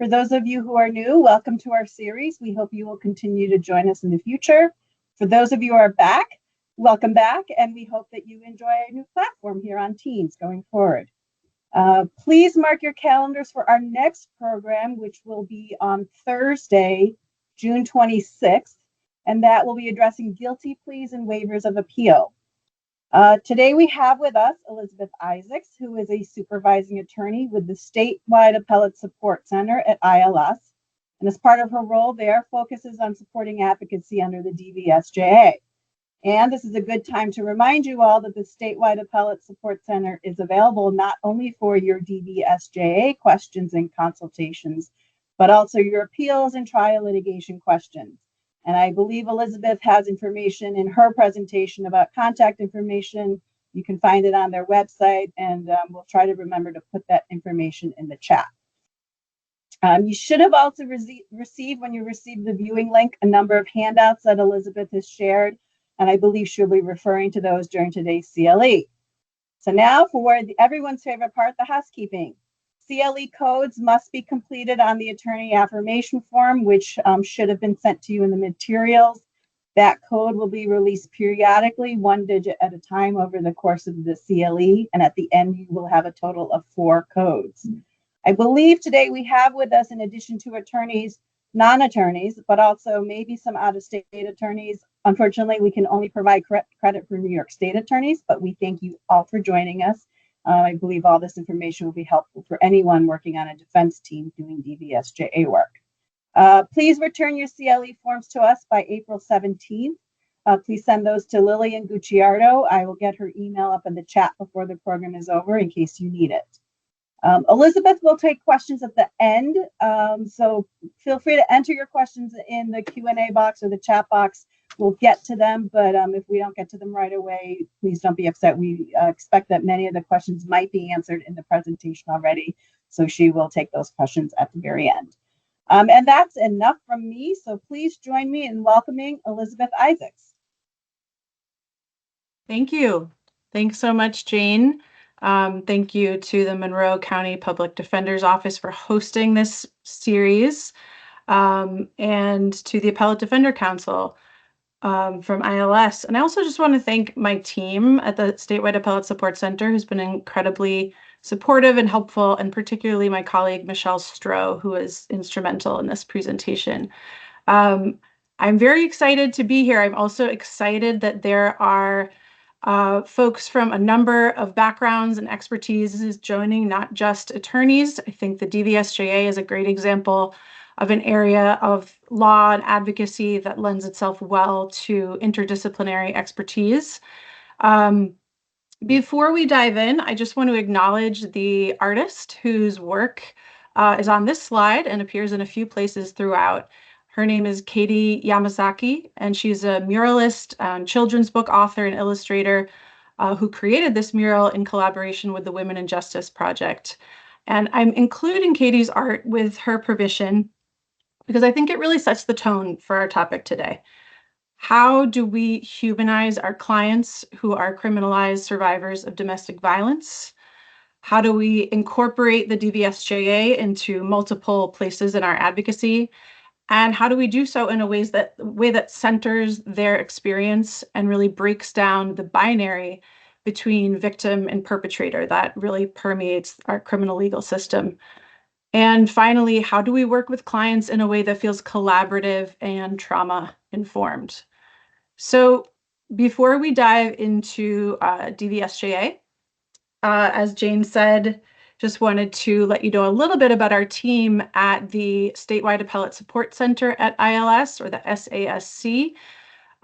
For those of you who are new, welcome to our series. We hope you will continue to join us in the future. For those of you who are back, welcome back, and we hope that you enjoy our new platform here on Teams going forward. Please mark your calendars for our next program, which will be on Thursday, June 26th, and that will be addressing guilty pleas and waivers of appeal. Today we have with us Elizabeth Isaacs, who is a supervising attorney with the Statewide Appellate Support Center at ILS, and as part of her role there, focuses on supporting advocacy under the DVSJA. And this is a good time to remind you all that the Statewide Appellate Support Center is available not only for your DVSJA questions and consultations, but also your appeals and trial litigation questions. And I believe Elizabeth has information in her presentation about contact information. You can find it on their website, and we'll try to remember to put that information in the chat. You should have also received, when you received the viewing link, a number of handouts that Elizabeth has shared, and I believe she'll be referring to those during today's CLE. So now for everyone's favorite part, the housekeeping. CLE codes must be completed on the attorney affirmation form, which should have been sent to you in the materials. That code will be released periodically, one digit at a time over the course of the CLE, and at the end you will have a total of 4 codes. I believe today we have with us, in addition to attorneys, non-attorneys, but also maybe some out-of-state attorneys. Unfortunately, we can only provide credit for New York State attorneys, but we thank you all for joining us. I believe all this information will be helpful for anyone working on a defense team doing DVSJA work. Please return your CLE forms to us by April 17th. Please send those to Lillian Gucciardo. I will get her email up in the chat before the program is over in case you need it. Elizabeth will take questions at the end, so feel free to enter your questions in the Q&A box or the chat box. We'll get to them, but if we don't get to them right away, please don't be upset. We expect that many of the questions might be answered in the presentation already, so she will take those questions at the very end. And that's enough from me, so please join me in welcoming Elizabeth Isaacs. Thank you. Thanks so much, Jane. Thank you to the Monroe County Public Defender's Office for hosting this series, and to the Appellate Defender Council from ILS. And I also just want to thank my team at the Statewide Appellate Support Center, who's been incredibly supportive and helpful, and particularly my colleague, Michelle Stroh, who was instrumental in this presentation. I'm very excited to be here. I'm also excited that there are folks from a number of backgrounds and expertise joining, not just attorneys. I think the DVSJA is a great example of an area of law and advocacy that lends itself well to interdisciplinary expertise. Before we dive in, I just want to acknowledge the artist whose work is on this slide and appears in a few places throughout. Her name is Katie Yamazaki, and she's a muralist, children's book author, and illustrator who created this mural in collaboration with the Women in Justice Project. And I'm including Katie's art with her permission because I think it really sets the tone for our topic today. How do we humanize our clients who are criminalized survivors of domestic violence? How do we incorporate the DVSJA into multiple places in our advocacy? And how do we do so in a way that centers their experience and really breaks down the binary between victim and perpetrator that really permeates our criminal legal system? And finally, how do we work with clients in a way that feels collaborative and trauma-informed? So before we dive into DVSJA, as Jane said, just wanted to let you know a little bit about our team at the Statewide Appellate Support Center at ILS, or the SASC.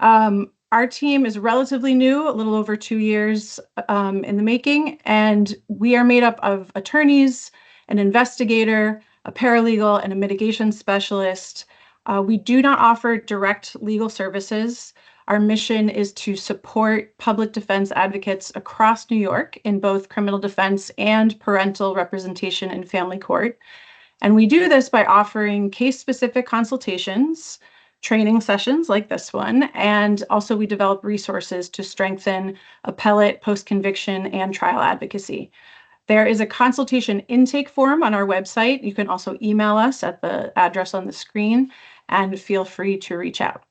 Our team is relatively new, a little over 2 years in the making, and we are made up of attorneys, an investigator, a paralegal, and a mitigation specialist. We do not offer direct legal services. Our mission is to support public defense advocates across New York in both criminal defense and parental representation in family court. And we do this by offering case-specific consultations, training sessions like this one, and also we develop resources to strengthen appellate, post-conviction, and trial advocacy. There is a consultation intake form on our website. You can also email us at the address on the screen, and feel free to reach out.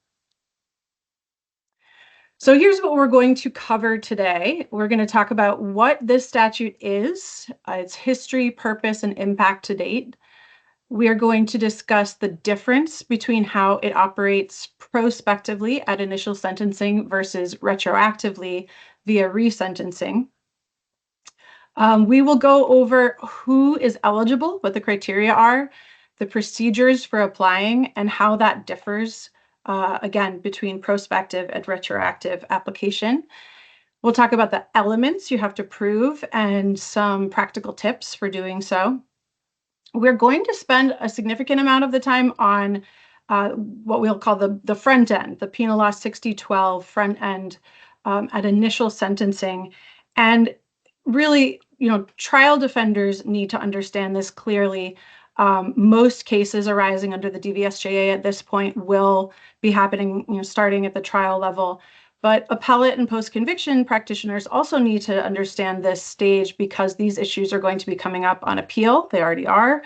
So here's what we're going to cover today. We're going to talk about what this statute is, its history, purpose, and impact to date. We are going to discuss the difference between how it operates prospectively at initial sentencing versus retroactively via resentencing. We will go over who is eligible, what the criteria are, the procedures for applying, and how that differs, again, between prospective and retroactive application. We'll talk about the elements you have to prove and some practical tips for doing so. We're going to spend a significant amount of the time on what we'll call the front end, the Penal Law 6012 front end at initial sentencing. And really, trial defenders need to understand this clearly. Most cases arising under the DVSJA at this point will be happening, starting at the trial level. But appellate and post-conviction practitioners also need to understand this stage because these issues are going to be coming up on appeal. They already are.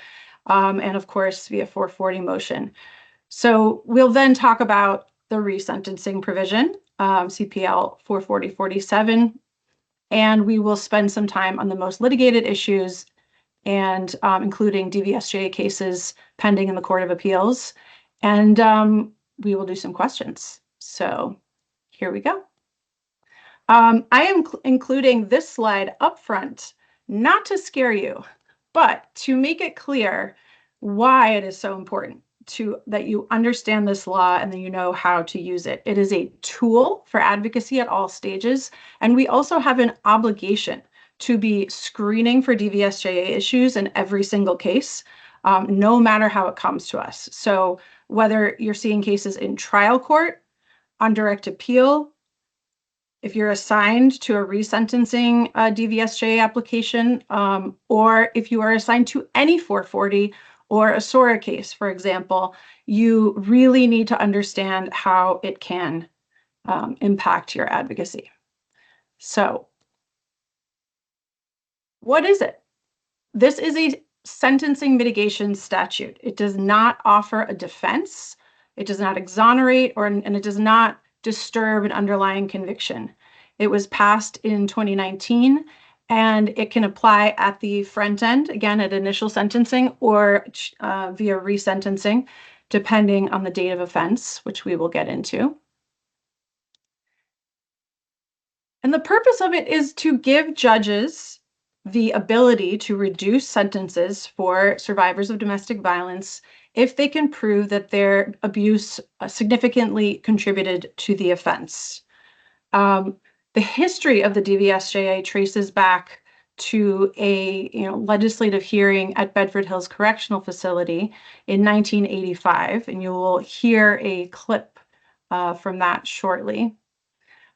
And of course, via 440 motion. So we'll then talk about the resentencing provision, CPL 440-47, and we will spend some time on the most litigated issues and including DVSJA cases pending in the Court of Appeals. And we will do some questions. So here we go. I am including this slide up front, not to scare you, but to make it clear why it is so important that you understand this law and that you know how to use it. It is a tool for advocacy at all stages, and we also have an obligation to be screening for DVSJA issues in every single case, no matter how it comes to us. So whether you're seeing cases in trial court, on direct appeal, if you're assigned to a resentencing DVSJA application, or if you are assigned to any 440 or a SORA case, for example, you really need to understand how it can impact your advocacy. So, what is it? This is a sentencing mitigation statute. It does not offer a defense. It does not exonerate, and it does not disturb an underlying conviction. It was passed in 2019, and it can apply at the front end, again, at initial sentencing or via resentencing, depending on the date of offense, which we will get into. And the purpose of it is to give judges the ability to reduce sentences for survivors of domestic violence if they can prove that their abuse significantly contributed to the offense. The history of the DVSJA traces back to a legislative hearing at Bedford Hills Correctional Facility in 1985, and you will hear a clip from that shortly.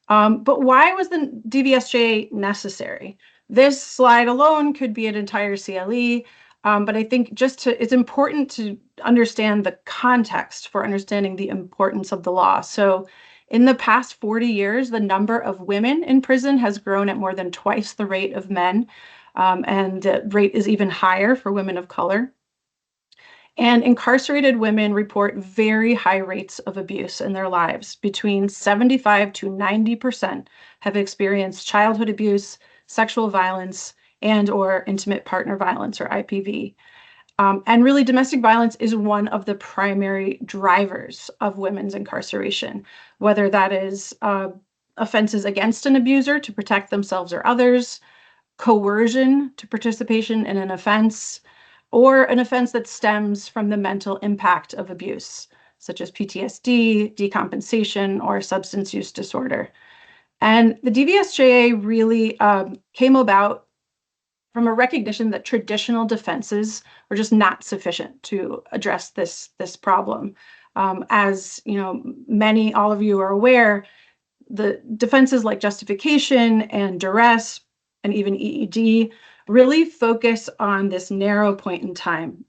But why was the DVSJA necessary? This slide alone could be an entire CLE, but I think it's important to understand the context for understanding the importance of the law. So in the past 40 years, the number of women in prison has grown at more than twice the rate of men, and the rate is even higher for women of color. And incarcerated women report very high rates of abuse in their lives. Between 75 to 90% have experienced childhood abuse, sexual violence, and/or intimate partner violence, or IPV. And really, domestic violence is one of the primary drivers of women's incarceration, whether that is offenses against an abuser to protect themselves or others, coercion to participation in an offense, or an offense that stems from the mental impact of abuse, such as PTSD, decompensation, or substance use disorder. And the DVSJA really came about from a recognition that traditional defenses were just not sufficient to address this problem. As all of you are aware, the defenses like justification and duress and even EED really focus on this narrow point in time.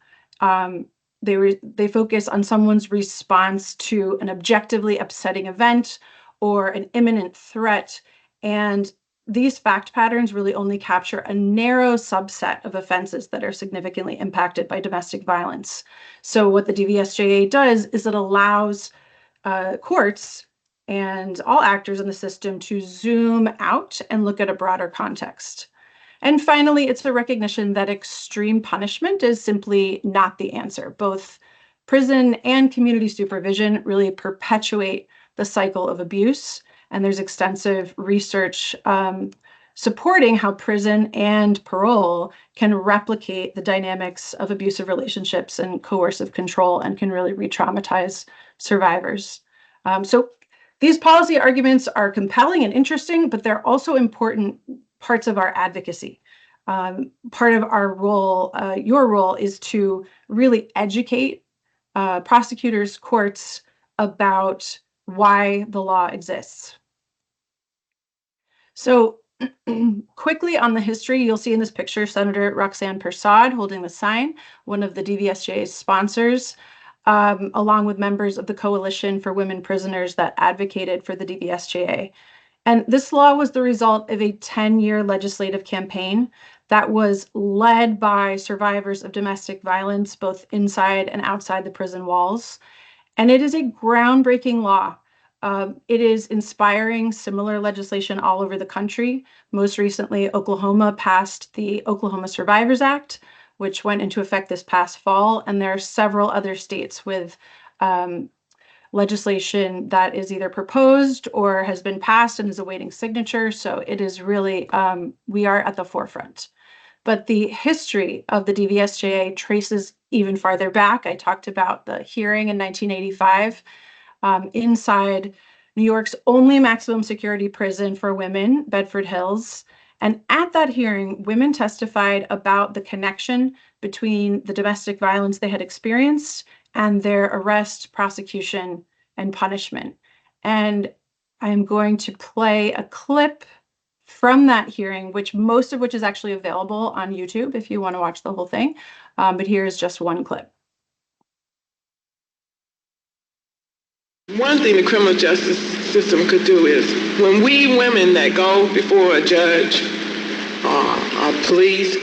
They focus on someone's response to an objectively upsetting event or an imminent threat, and these fact patterns really only capture a narrow subset of offenses that are significantly impacted by domestic violence. So what the DVSJA does is it allows courts and all actors in the system to zoom out and look at a broader context. And finally, it's the recognition that extreme punishment is simply not the answer. Both prison and community supervision really perpetuate the cycle of abuse. And there's extensive research supporting how prison and parole can replicate the dynamics of abusive relationships and coercive control and can really re-traumatize survivors. So these policy arguments are compelling and interesting, but they're also important parts of our advocacy. Part of our role, your role, is to really educate prosecutors, courts about why the law exists. So quickly on the history, you'll see in this picture Senator Roxanne Persaud holding the sign, one of the DVSJA's sponsors, along with members of the Coalition for Women Prisoners that advocated for the DVSJA. And this law was the result of a 10-year legislative campaign that was led by survivors of domestic violence, both inside and outside the prison walls. And it is a groundbreaking law. It is inspiring similar legislation all over the country. Most recently, Oklahoma passed the Oklahoma Survivors Act, which went into effect this past fall. And there are several other states with legislation that is either proposed or has been passed and is awaiting signature. So it is really, we are at the forefront. But the history of the DVSJA traces even farther back. I talked about the hearing in 1985 inside New York's only maximum security prison for women, Bedford Hills. And at that hearing, women testified about the connection between the domestic violence they had experienced and their arrest, prosecution, and punishment. And I'm going to play a clip from that hearing, most of which is actually available on YouTube if you want to watch the whole thing. But here's just one clip. One thing the criminal justice system could do is when we women that go before a judge or police,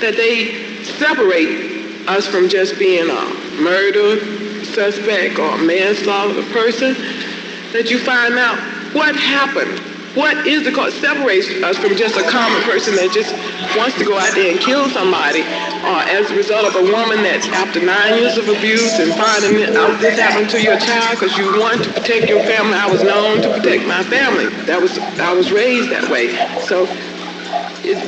that they separate us from just being a murder suspect or a manslaughter person, that you find out what happened. What is the cause? Separates us from just a common person that just wants to go out there and kill somebody, or as a result of a woman that after 9 years of abuse and finding out this happened to your child because you want to protect your family. I was known to protect my family. I was raised that way. So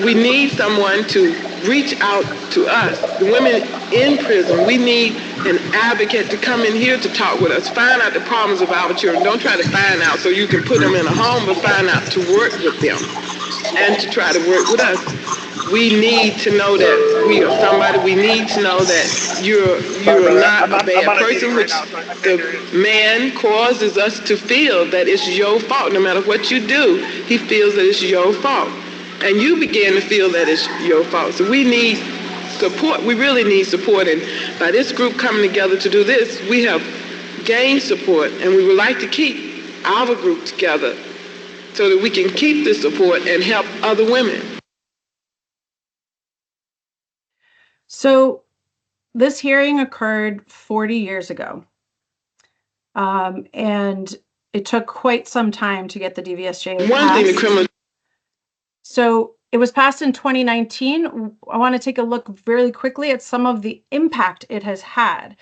we need someone to reach out to us. The women in prison, we need an advocate to come in here to talk with us, find out the problems of our children. Don't try to find out so you can put them in a home, but find out to work with them and to try to work with us. We need to know that we are somebody. We need to know that you're not a bad person, which the man causes us to feel that it's your fault. No matter what you do, he feels that it's your fault. And you begin to feel that it's your fault. So we need support. We really need support. And by this group coming together to do this, we have gained support. And we would like to keep our group together so that we can keep this support and help other women. So this hearing occurred 40 years ago. And it took quite some time to get the DVSJA passed. So it was passed in 2019. I want to take a look very quickly at some of the impact it has had.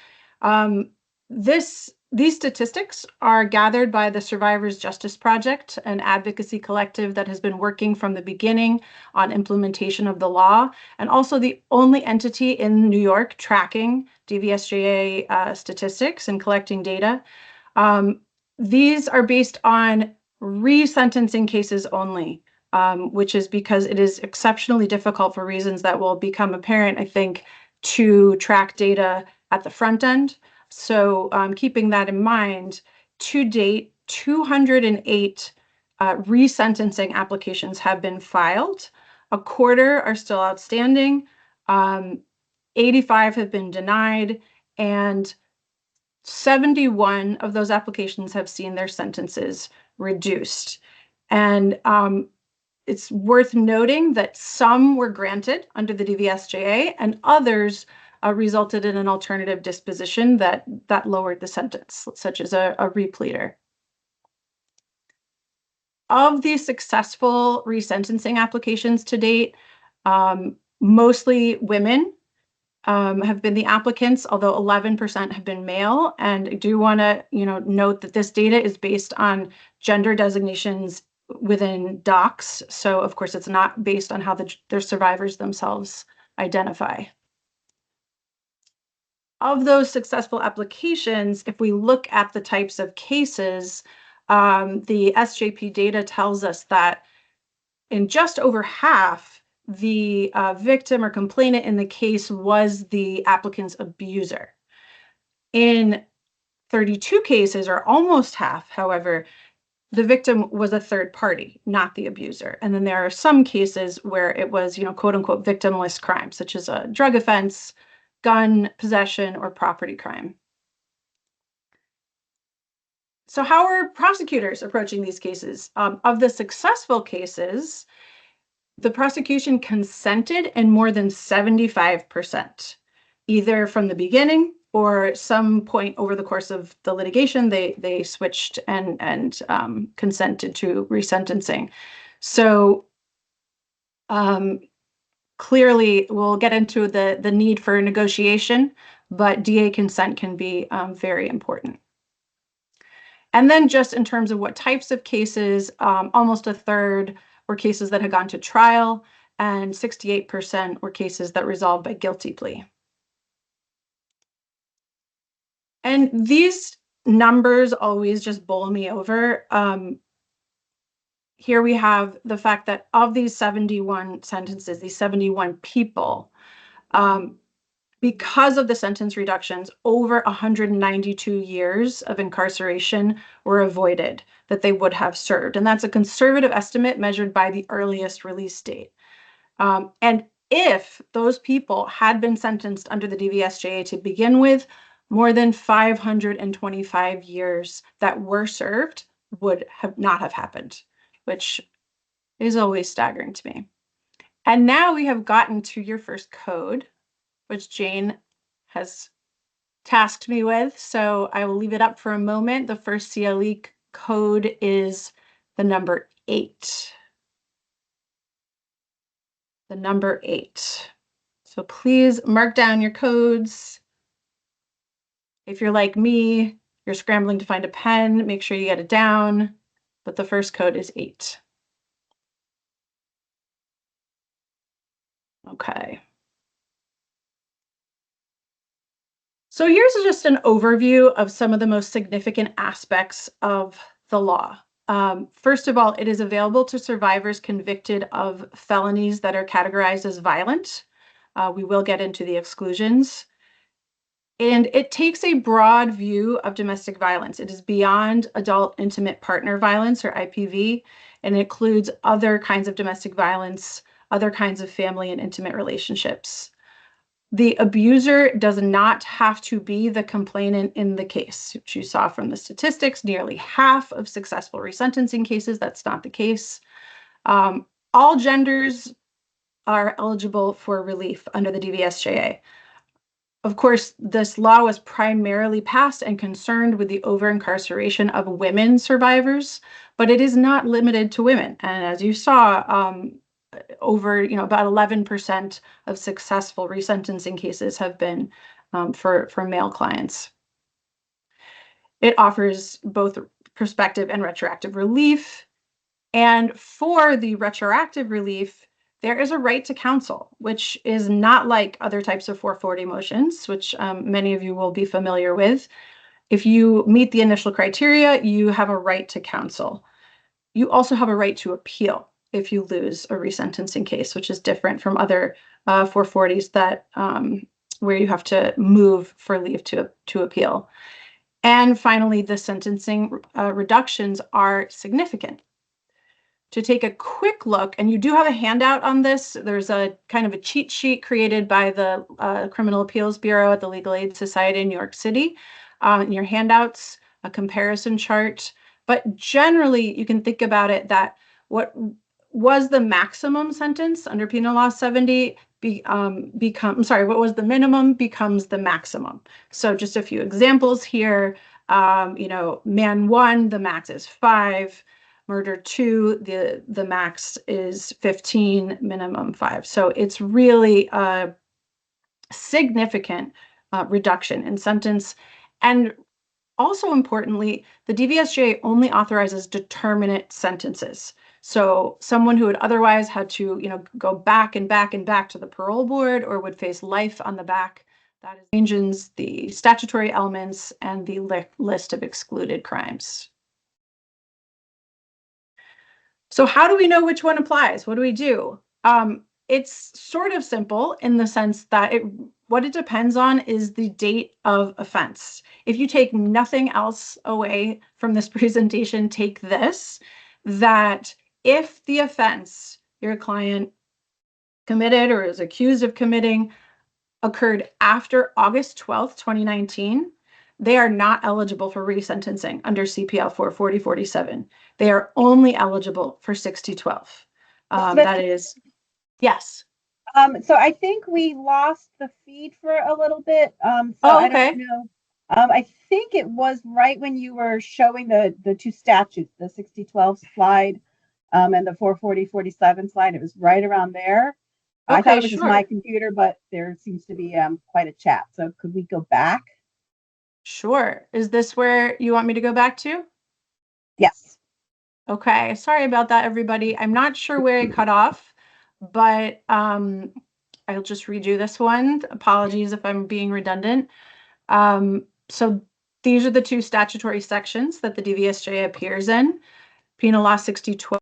These statistics are gathered by the Survivors Justice Project, an advocacy collective that has been working from the beginning on implementation of the law, and also the only entity in New York tracking DVSJA statistics and collecting data. These are based on resentencing cases only. Which is because it is exceptionally difficult for reasons that will become apparent, I think, to track data at the front end. So keeping that in mind, to date, 208 resentencing applications have been filed. A quarter are still outstanding. 85 have been denied, and 71 of those applications have seen their sentences reduced. And it's worth noting that some were granted under the DVSJA and others resulted in an alternative disposition that lowered the sentence, such as a repleter. Of the successful resentencing applications to date, mostly women have been the applicants, although 11% have been male. And I do want to, note that this data is based on gender designations within docs. So of course, it's not based on how their survivors themselves identify. Of those successful applications, if we look at the types of cases, the SJP data tells us that in just over half, the victim or complainant in the case was the applicant's abuser. In 32 cases, or almost half, however, the victim was a third party, not the abuser. And then there are some cases where it was, quote unquote, victimless crime, such as a drug offense, gun possession, or property crime. So how are prosecutors approaching these cases? Of the successful cases, the prosecution consented in more than 75%, either from the beginning or some point over the course of the litigation, they switched and consented to resentencing. So clearly, we'll get into the need for negotiation, but DA consent can be very important. And then just in terms of what types of cases, almost a third were cases that had gone to trial, and 68% were cases that resolved by guilty plea. And these numbers always just bowl me over. Here we have the fact that of these 71 sentences, these 71 people, because of the sentence reductions, over 192 years of incarceration were avoided that they would have served. And that's a conservative estimate measured by the earliest release date. And if those people had been sentenced under the DVSJA to begin with, more than 525 years that were served would not have happened, which is always staggering to me. And now we have gotten to your first code, which Jane has tasked me with. So I will leave it up for a moment. The first CLE code is the number 8. The number 8. So please mark down your codes. If you're like me, you're scrambling to find a pen, make sure you get it down. But the first code is 8. Okay. So here's just an overview of some of the most significant aspects of the law. First of all, it is available to survivors convicted of felonies that are categorized as violent. We will get into the exclusions. And it takes a broad view of domestic violence. It is beyond adult intimate partner violence, or IPV, and it includes other kinds of domestic violence, other kinds of family and intimate relationships. The abuser does not have to be the complainant in the case, which you saw from the statistics, nearly half of successful resentencing cases, that's not the case. All genders are eligible for relief under the DVSJA. Of course, this law was primarily passed and concerned with the over-incarceration of women survivors, but it is not limited to women. And as you saw, over about 11% of successful resentencing cases have been for male clients. It offers both prospective and retroactive relief. And for the retroactive relief, there is a right to counsel, which is not like other types of 440 motions, which many of you will be familiar with. If you meet the initial criteria, you have a right to counsel. You also have a right to appeal if you lose a resentencing case, which is different from other 440s that where you have to move for leave to appeal. And finally, the sentencing reductions are significant. To take a quick look, and you do have a handout on this, there's a kind of a cheat sheet created by the Criminal Appeals Bureau at the Legal Aid Society in New York City. In your handouts, a comparison chart. But generally, you can think about it that what was the maximum sentence under Penal Law 70 what was the minimum becomes the maximum. So just a few examples here. Man 1, the max is 5. Murder 2, the max is 15, minimum 5. So it's really a significant reduction in sentence. And also importantly, the DVSJA only authorizes determinate sentences. So someone who would otherwise had to, go back and back and back to the parole board or would face life on the back, that changes the statutory elements and the list of excluded crimes. So how do we know which one applies? What do we do? It's sort of simple in the sense that what it depends on is the date of offense. If you take nothing else away from this presentation, take this, that if the offense your client committed or is accused of committing occurred after August 12th, 2019, they are not eligible for resentencing under CPL 44047. They are only eligible for 6012. That is, yes. So I think we lost the feed for a little bit. Okay. I don't know. I think it was right when you were showing the two statutes, the 6012 slide and the 44047 slide. It was right around there. Okay, I thought it was just sure. my computer, but there seems to be quite a chat. So could we go back? Sure. Is this where you want me to go back to? Yes. Okay. Sorry about that, everybody. I'm not sure where I cut off, but I'll just redo this one. Apologies if I'm being redundant. So these are the two statutory sections that the DVSJA appears in. Penal Law 6012.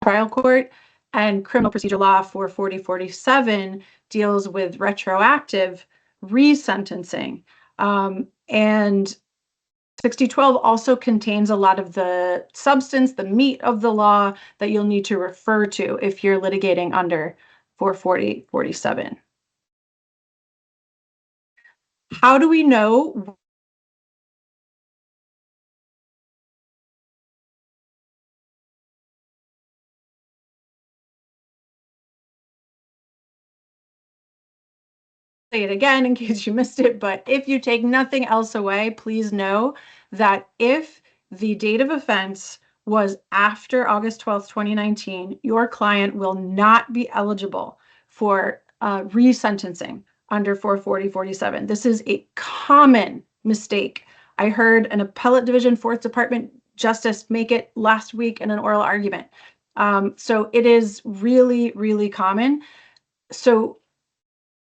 Trial court, and Criminal Procedure Law 44047 deals with retroactive resentencing. And 6012 also contains a lot of the substance, the meat of the law that you'll need to refer to if you're litigating under 44047. How do we know say it again in case you missed it, but if you take nothing else away, please know that if the date of offense was after August 12th, 2019, your client will not be eligible for resentencing under 44047. This is a common mistake. I heard an appellate division 4th Department justice make it last week in an oral argument. So it is really, really common. So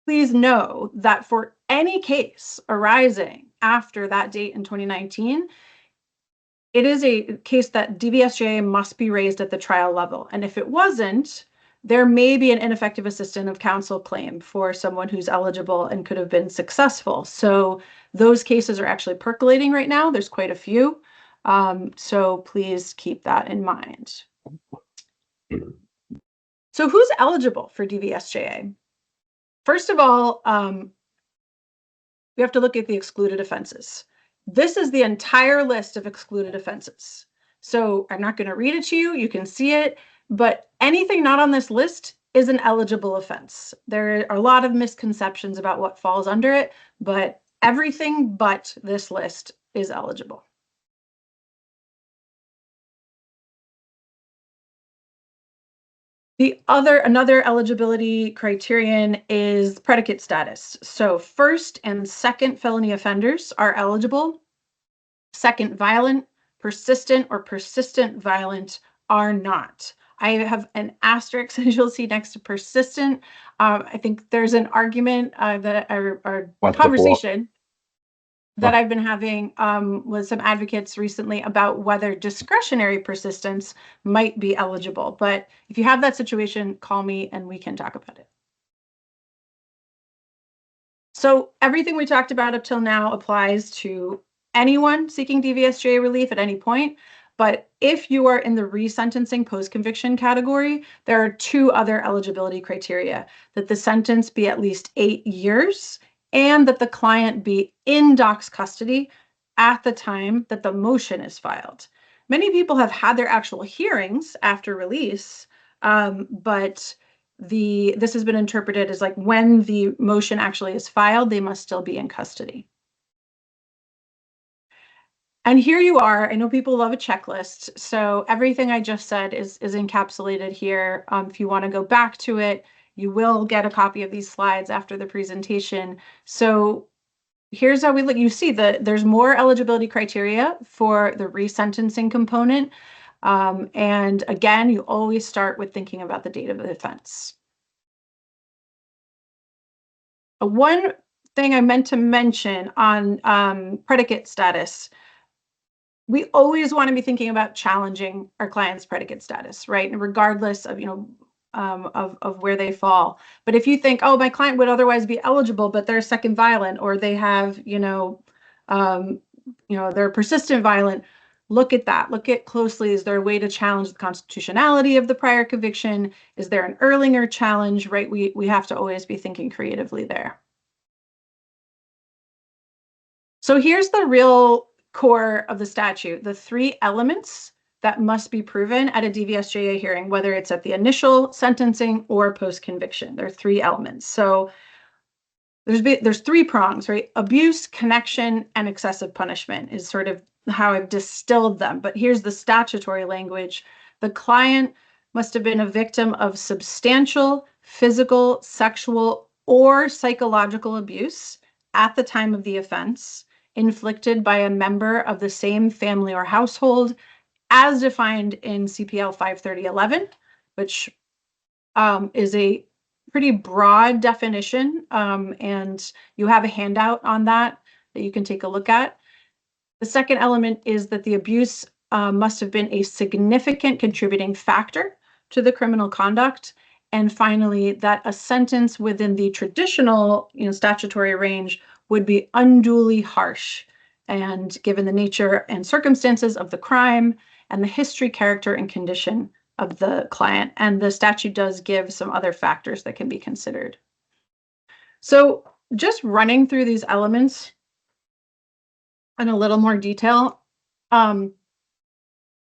please know that for any case arising after that date in 2019, it is a case that DVSJA must be raised at the trial level. And if it wasn't, there may be an ineffective assistance of counsel claim for someone who's eligible and could have been successful. So those cases are actually percolating right now. There's quite a few. So please keep that in mind. So who's eligible for DVSJA? First of all, we have to look at the excluded offenses. This is the entire list of excluded offenses. So I'm not going to read it to you. You can see it, but anything not on this list is an eligible offense. There are a lot of misconceptions about what falls under it, but everything but this list is eligible. Another eligibility criterion is predicate status. So first and second felony offenders are eligible. Second violent, persistent, or persistent violent are not. I have an asterisk, as you'll see next to persistent. I think there's an argument that our conversation that I've been having with some advocates recently about whether discretionary persistence might be eligible. But if you have that situation, call me and we can talk about it. So everything we talked about up till now applies to anyone seeking DVSJA relief at any point. But if you are in the resentencing post-conviction category, there are two other eligibility criteria: that the sentence be at least 8 years and that the client be in DOC's custody at the time that the motion is filed. Many people have had their actual hearings after release, but this has been interpreted as like when the motion actually is filed, they must still be in custody. And here you are. I know people love a checklist, so everything I just said is encapsulated here. If you want to go back to it, you will get a copy of these slides after the presentation. So here's how we look. You see that there's more eligibility criteria for the resentencing component. And again, you always start with thinking about the date of the offense. One thing I meant to mention on predicate status, we always want to be thinking about challenging our client's predicate status, right? And regardless of, of where they fall. But if you think, oh, my client would otherwise be eligible, but they're second violent, or they have, they're persistent violent, look at that. Look at closely. Is there a way to challenge the constitutionality of the prior conviction? Is there an Erlinger challenge, right? We have to always be thinking creatively there. So here's the real core of the statute, the 3 elements that must be proven at a DVSJA hearing, whether it's at the initial sentencing or post-conviction. There are 3 elements. So there's 3 prongs, right? Abuse, connection, and excessive punishment is sort of how I've distilled them. But here's the statutory language. The client must have been a victim of substantial physical, sexual, or psychological abuse at the time of the offense, inflicted by a member of the same family or household, as defined in CPL 53011, which is a pretty broad definition, and you have a handout on that you can take a look at. The second element is that the abuse must have been a significant contributing factor to the criminal conduct. And finally, that a sentence within the traditional, statutory range would be unduly harsh, and given the nature and circumstances of the crime and the history, character, and condition of the client. And the statute does give some other factors that can be considered. So just running through these elements in a little more detail,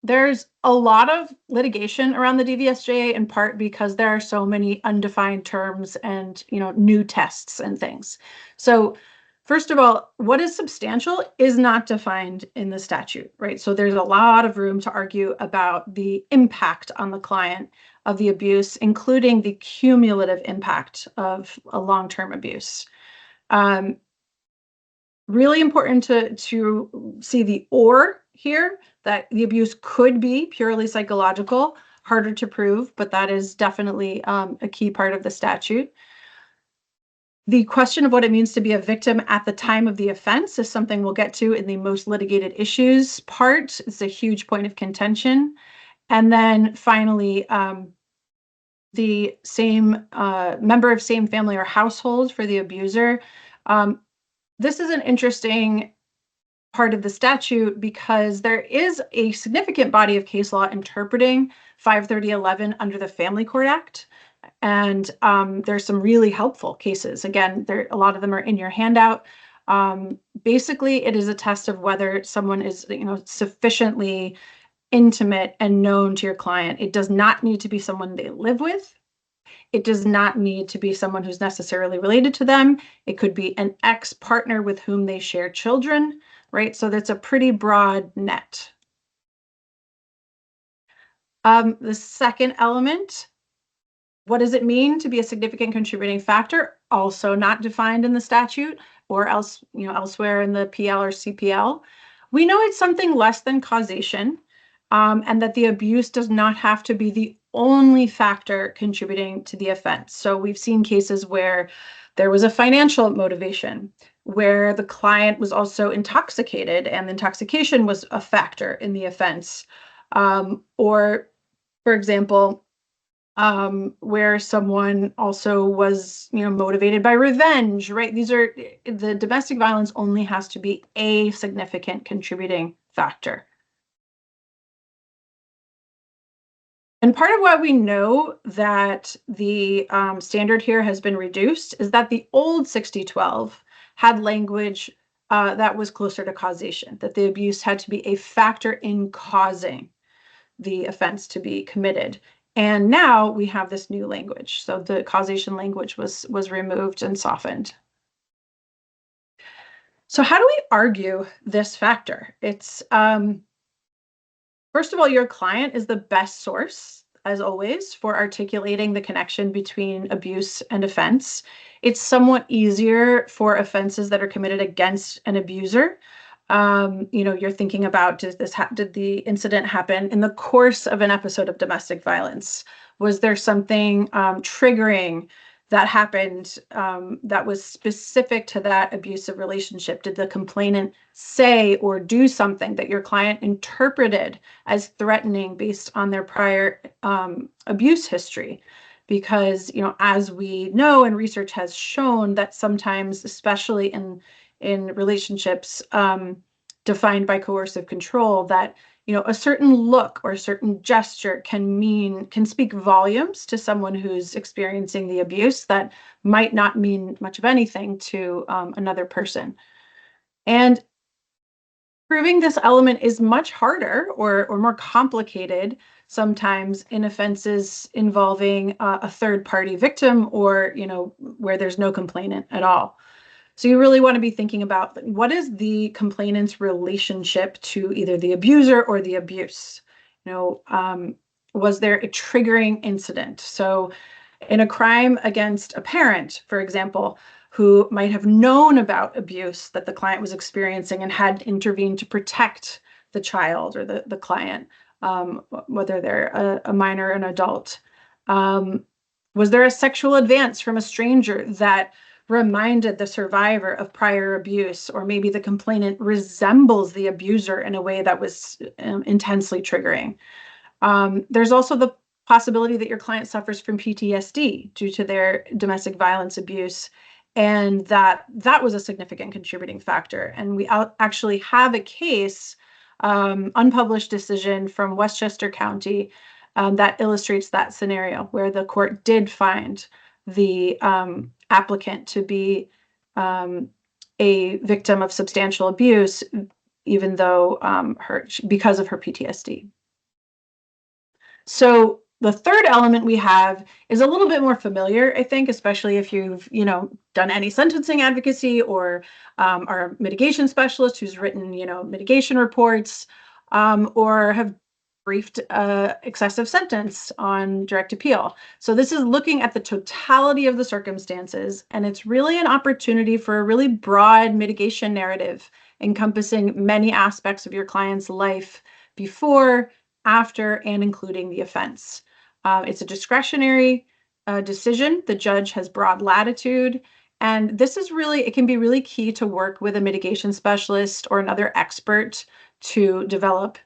there's a lot of litigation around the DVSJA, in part because there are so many undefined terms and new tests and things. So first of all, what is substantial is not defined in the statute, right? So there's a lot of room to argue about the impact on the client of the abuse, including the cumulative impact of a long-term abuse. Really important to see the or here, that the abuse could be purely psychological, harder to prove, but that is definitely a key part of the statute. The question of what it means to be a victim at the time of the offense is something we'll get to in the most litigated issues part. It's a huge point of contention. And then finally, the same member of same family or household for the abuser. This is an interesting part of the statute because there is a significant body of case law interpreting 53011 under the Family Court Act. And there's some really helpful cases. Again, a lot of them are in your handout. Basically, it is a test of whether someone is, sufficiently intimate and known to your client. It does not need to be someone they live with. It does not need to be someone who's necessarily related to them. It could be an ex-partner with whom they share children, right? So that's a pretty broad net. The second element, what does it mean to be a significant contributing factor? Also not defined in the statute or else, elsewhere in the PL or CPL. We know it's something less than causation, and that the abuse does not have to be the only factor contributing to the offense. So we've seen cases where there was a financial motivation, where the client was also intoxicated and intoxication was a factor in the offense. Or, for example, where someone also was, motivated by revenge, right? The domestic violence only has to be a significant contributing factor. And part of why we know that the standard here has been reduced is that the old 6012 had language that was closer to causation, that the abuse had to be a factor in causing the offense to be committed. And now we have this new language. So the causation language was removed and softened. So how do we argue this factor? It's, first of all, your client is the best source, as always, for articulating the connection between abuse and offense. It's somewhat easier for offenses that are committed against an abuser. You're thinking about, did the incident happen in the course of an episode of domestic violence? Was there something triggering that happened that was specific to that abusive relationship? Did the complainant say or do something that your client interpreted as threatening based on their prior abuse history? Because, as we know, and research has shown that sometimes, especially in relationships defined by coercive control, that a certain look or a certain gesture can speak volumes to someone who's experiencing the abuse that might not mean much of anything to another person. And proving this element is much harder or more complicated sometimes in offenses involving a third-party victim, or where there's no complainant at all. So you really want to be thinking about, what is the complainant's relationship to either the abuser or the abuse? Was there a triggering incident? So in a crime against a parent, for example, who might have known about abuse that the client was experiencing and had intervened to protect the child or the client, whether they're a minor or an adult. Was there a sexual advance from a stranger that reminded the survivor of prior abuse, or maybe the complainant resembles the abuser in a way that was intensely triggering? There's also the possibility that your client suffers from PTSD due to their domestic violence abuse, and that was a significant contributing factor. And we actually have a case, unpublished decision from Westchester County, that illustrates that scenario, where the court did find the applicant to be a victim of substantial abuse, even though because of her PTSD. So the third element we have is a little bit more familiar, I think, especially if you've done any sentencing advocacy, or are a mitigation specialist who's written mitigation reports, or have briefed excessive sentence on direct appeal. So this is looking at the totality of the circumstances, and it's really an opportunity for a really broad mitigation narrative encompassing many aspects of your client's life before, after, and including the offense. It's a discretionary decision. The judge has broad latitude, and this is it can be really key to work with a mitigation specialist or another expert to develop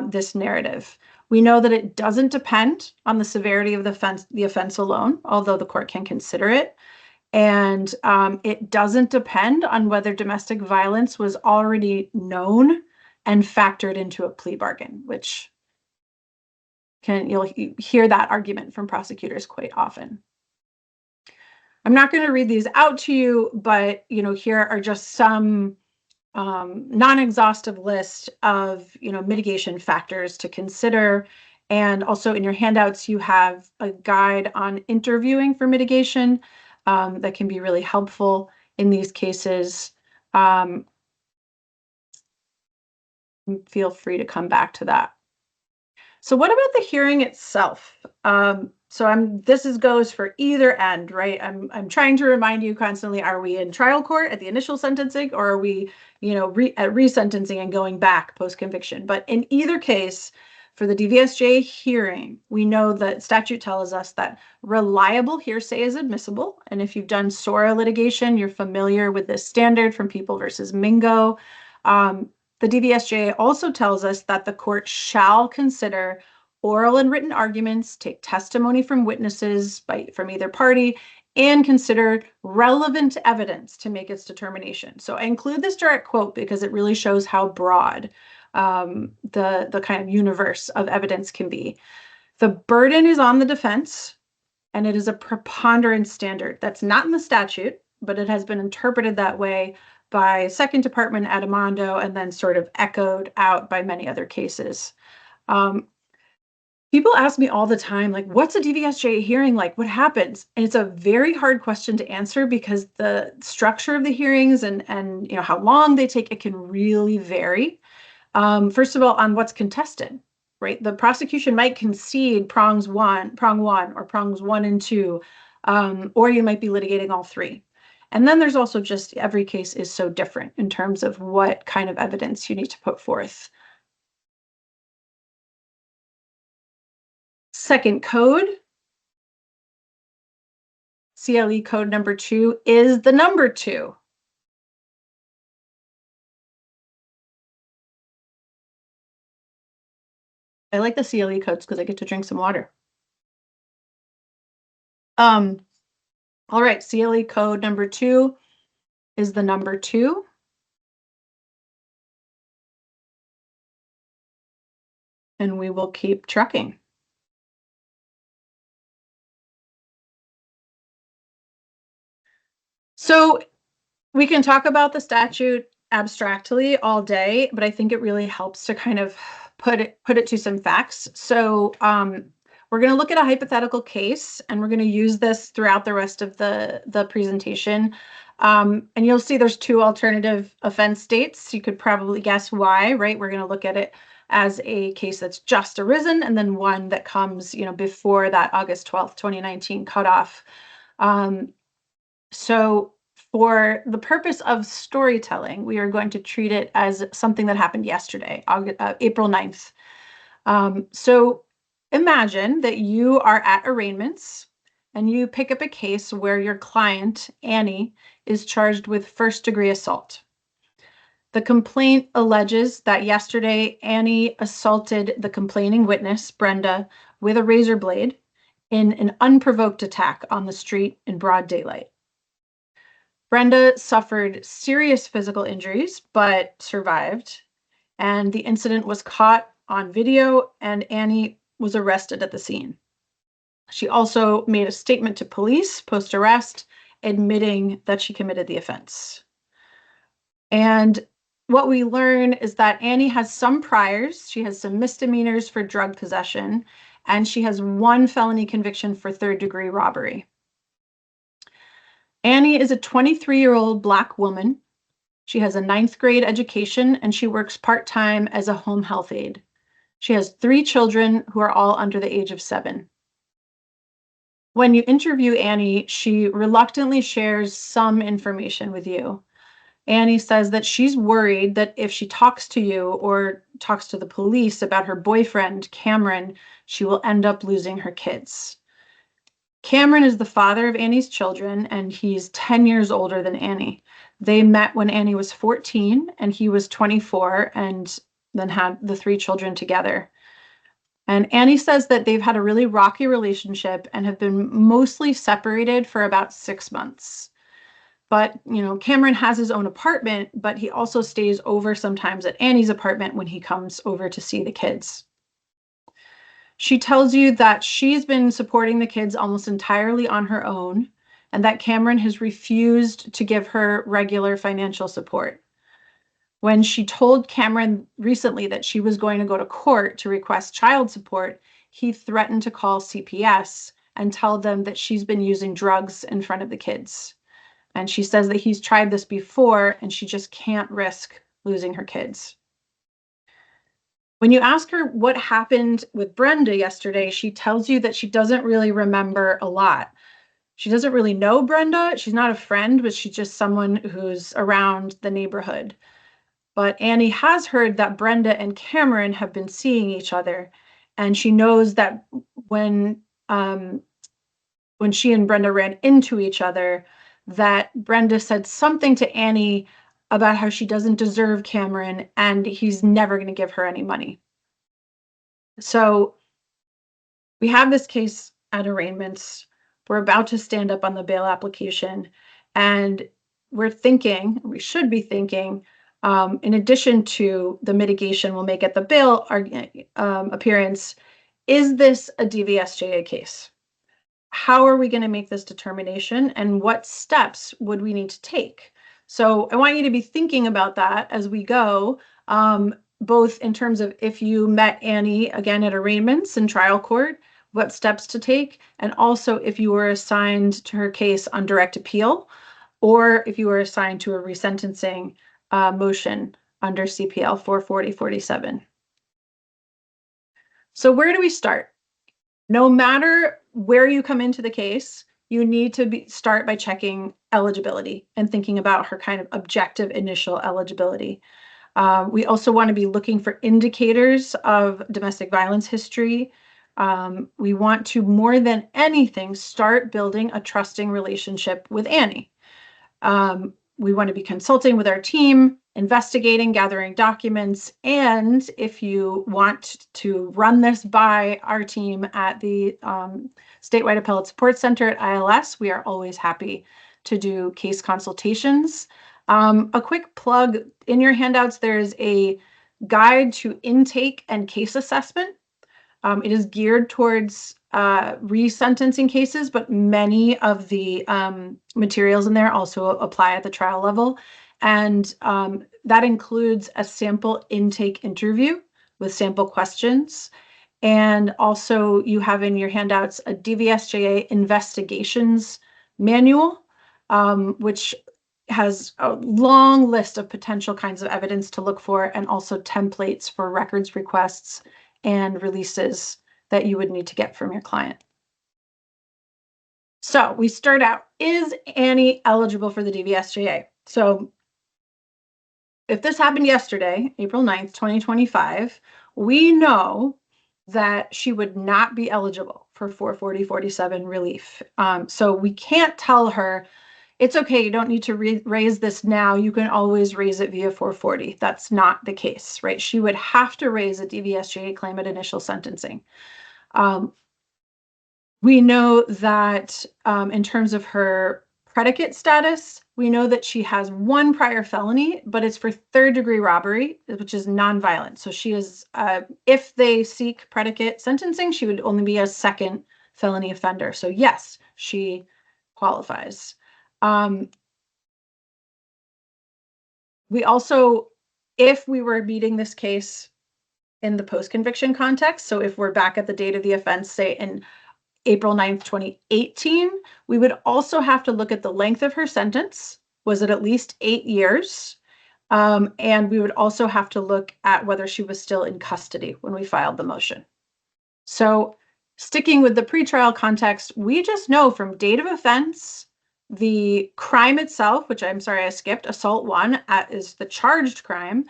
this narrative. We know that it doesn't depend on the severity of the offense alone, although the court can consider it. And it doesn't depend on whether domestic violence was already known and factored into a plea bargain, which you'll hear that argument from prosecutors quite often. I'm not going to read these out to you, but here are just some non-exhaustive list of mitigation factors to consider. And also in your handouts, you have a guide on interviewing for mitigation that can be really helpful in these cases. Feel free to come back to that. So what about the hearing itself? This goes for either end, right? I'm trying to remind you constantly, are we in trial court at the initial sentencing, or are we, at resentencing and going back post-conviction? But in either case, for the DVSJA hearing, we know that statute tells us that reliable hearsay is admissible. And if you've done SORA litigation, you're familiar with this standard from People versus Mingo. The DVSJA also tells us that the court shall consider oral and written arguments, take testimony from witnesses from either party, and consider relevant evidence to make its determination. So I include this direct quote because it really shows how broad the kind of universe of evidence can be. The burden is on the defense, and it is a preponderance standard. That's not in the statute, but it has been interpreted that way by Second Department at Armando, and then sort of echoed out by many other cases. People ask me all the time, like, what's a DVSJA hearing like? What happens? And it's a very hard question to answer because the structure of the hearings and how long they take, it can really vary. First of all, on what's contested, right? The prosecution might concede prong one, or prongs 1 and 2, or you might be litigating all 3. And then there's also just every case is so different in terms of what kind of evidence you need to put forth. Second code, CLE code number 2 is the number 2. I like the CLE codes because I get to drink some water. All right, CLE code number 2 is the number 2. And we will keep trucking. So we can talk about the statute abstractly all day, but I think it really helps to kind of put it to some facts. So we're going to look at a hypothetical case, and we're going to use this throughout the rest of the presentation. And you'll see there's 2 alternative offense states. You could probably guess why, right? We're going to look at it as a case that's just arisen, and then one that comes, before that August 12th, 2019 cutoff. So for the purpose of storytelling, we are going to treat it as something that happened yesterday, April 9th. So imagine that you are at arraignments and you pick up a case where your client, Annie, is charged with first-degree assault. The complaint alleges that yesterday Annie assaulted the complaining witness, Brenda, with a razor blade in an unprovoked attack on the street in broad daylight. Brenda suffered serious physical injuries, but survived, and the incident was caught on video, and Annie was arrested at the scene. She also made a statement to police post-arrest, admitting that she committed the offense. And what we learn is that Annie has some priors. She has some misdemeanors for drug possession, and she has 1 felony conviction for third-degree robbery. Annie is a 23-year-old Black woman. She has a 9th grade education, and she works part-time as a home health aide. She has 3 children who are all under the age of 7. When you interview Annie, she reluctantly shares some information with you. Annie says that she's worried that if she talks to you or talks to the police about her boyfriend, Cameron, she will end up losing her kids. Cameron is the father of Annie's children, and he's 10 years older than Annie. They met when Annie was 14 and he was 24, and then had the 3 children together. And Annie says that they've had a really rocky relationship and have been mostly separated for about 6 months. But, Cameron has his own apartment, but he also stays over sometimes at Annie's apartment when he comes over to see the kids. She tells you that she's been supporting the kids almost entirely on her own, and that Cameron has refused to give her regular financial support. When she told Cameron recently that she was going to go to court to request child support, he threatened to call CPS and tell them that she's been using drugs in front of the kids. And she says that he's tried this before, and she just can't risk losing her kids. When you ask her what happened with Brenda yesterday, she tells you that she doesn't really remember a lot. She doesn't really know Brenda. She's not a friend, but she's just someone who's around the neighborhood. But Annie has heard that Brenda and Cameron have been seeing each other, and she knows that when she and Brenda ran into each other, that Brenda said something to Annie about how she doesn't deserve Cameron and he's never going to give her any money. So we have this case at arraignments. We're about to stand up on the bail application, and we should be thinking, in addition to the mitigation we'll make at the bail appearance, is this a DVSJA case? How are we going to make this determination, and what steps would we need to take? So I want you to be thinking about that as we go, both in terms of if you met Annie again at arraignments and trial court, what steps to take, and also if you were assigned to her case on direct appeal, or if you were assigned to a resentencing motion under CPL 440-47. So where do we start? No matter where you come into the case, you need to start by checking eligibility and thinking about her kind of objective initial eligibility. We also want to be looking for indicators of domestic violence history. We want to, more than anything, start building a trusting relationship with Annie. We want to be consulting with our team, investigating, gathering documents, and if you want to run this by our team at the Statewide Appellate Support Center at ILS, we are always happy to do case consultations. A quick plug, in your handouts, there's a guide to intake and case assessment. It is geared towards resentencing cases, but many of the materials in there also apply at the trial level. And that includes a sample intake interview with sample questions. And also you have in your handouts a DVSJA investigations manual, which has a long list of potential kinds of evidence to look for, and also templates for records requests and releases that you would need to get from your client. So we start out, is Annie eligible for the DVSJA? So if this happened yesterday, April 9th, 2025, we know that she would not be eligible for 440-47 relief. So we can't tell her, it's okay, you don't need to raise this now, you can always raise it via 440. That's not the case, right? She would have to raise a DVSJA claim at initial sentencing. We know that in terms of her predicate status, we know that she has one prior felony, but it's for third-degree robbery, which is nonviolent. So she is, if they seek predicate sentencing, she would only be a second felony offender. So yes, she qualifies. We also, if we were meeting this case in the post-conviction context, so if we're back at the date of the offense, say in April 9th, 2018, we would also have to look at the length of her sentence. Was it at least 8 years? And we would also have to look at whether she was still in custody when we filed the motion. So sticking with the pretrial context, we just know from date of offense, the crime itself, which I'm sorry I skipped, assault 1 is the charged crime.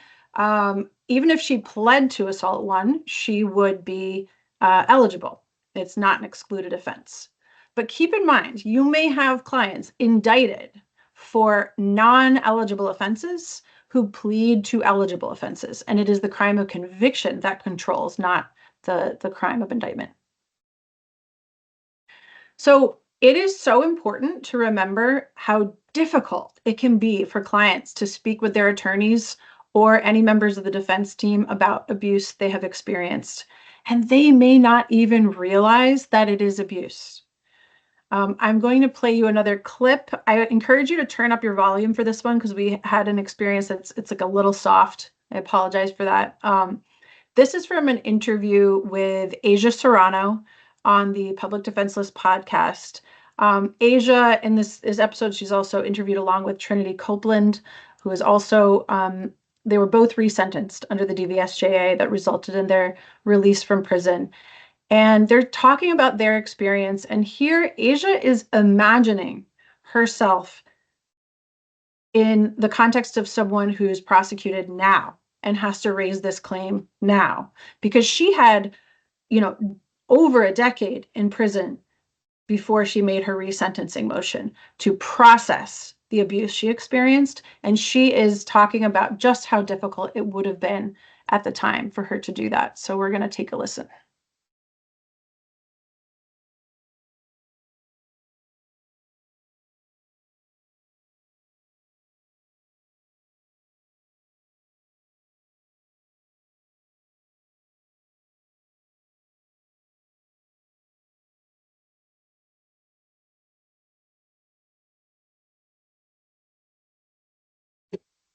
Even if she pled to assault 1, she would be eligible. It's not an excluded offense. But keep in mind, you may have clients indicted for non-eligible offenses who plead to eligible offenses, and it is the crime of conviction that controls, not the crime of indictment. So it is so important to remember how difficult it can be for clients to speak with their attorneys or any members of the defense team about abuse they have experienced, and they may not even realize that it is abuse. I'm going to play you another clip. I encourage you to turn up your volume for this one because we had an experience that's it's like a little soft. I apologize for that. This is from an interview with Asia Serrano on the Public Defense List podcast. Asia, in this episode, she's also interviewed along with Trinity Copeland, who is also, they were both resentenced under the DVSJA that resulted in their release from prison. And they're talking about their experience. And here, Asia is imagining herself in the context of someone who's prosecuted now and has to raise this claim now, because she had, over a decade in prison before she made her resentencing motion to process the abuse she experienced. And she is talking about just how difficult it would have been at the time for her to do that. So we're going to take a listen.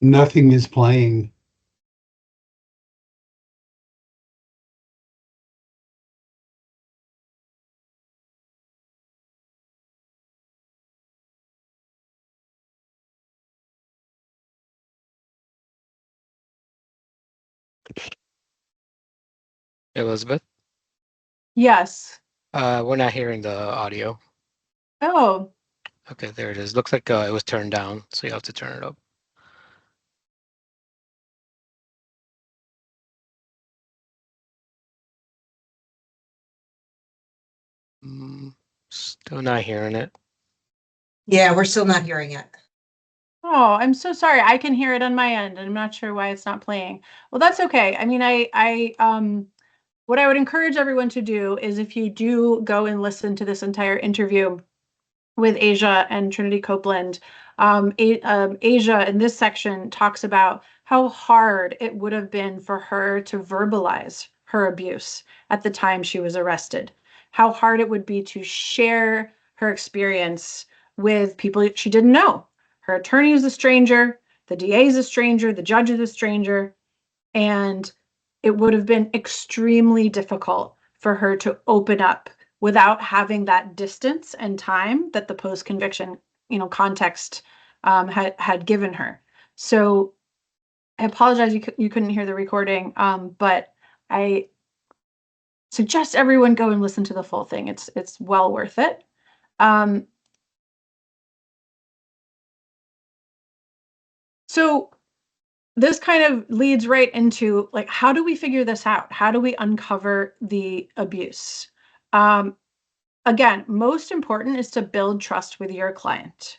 Nothing is playing. Elizabeth, Yes. we're not hearing the audio. Oh, Okay, there it is. Looks like it was turned down, so you have to turn it up. Still not hearing it. Yeah, we're still not hearing it. oh, I'm so sorry. I can hear it on my end, and I'm not sure why it's not playing. Well, that's okay. I mean, what I would encourage everyone to do is if you do go and listen to this entire interview with Asia and Trinity Copeland, Asia in this section talks about how hard it would have been for her to verbalize her abuse at the time she was arrested, how hard it would be to share her experience with people she didn't know. Her attorney is a stranger, the DA is a stranger, the judge is a stranger, and it would have been extremely difficult for her to open up without having that distance and time that the post-conviction, context had given her. So I apologize you couldn't hear the recording, but I suggest everyone go and listen to the full thing. It's well worth it. So this kind of leads right into, like, how do we figure this out? How do we uncover the abuse? Again, most important is to build trust with your client.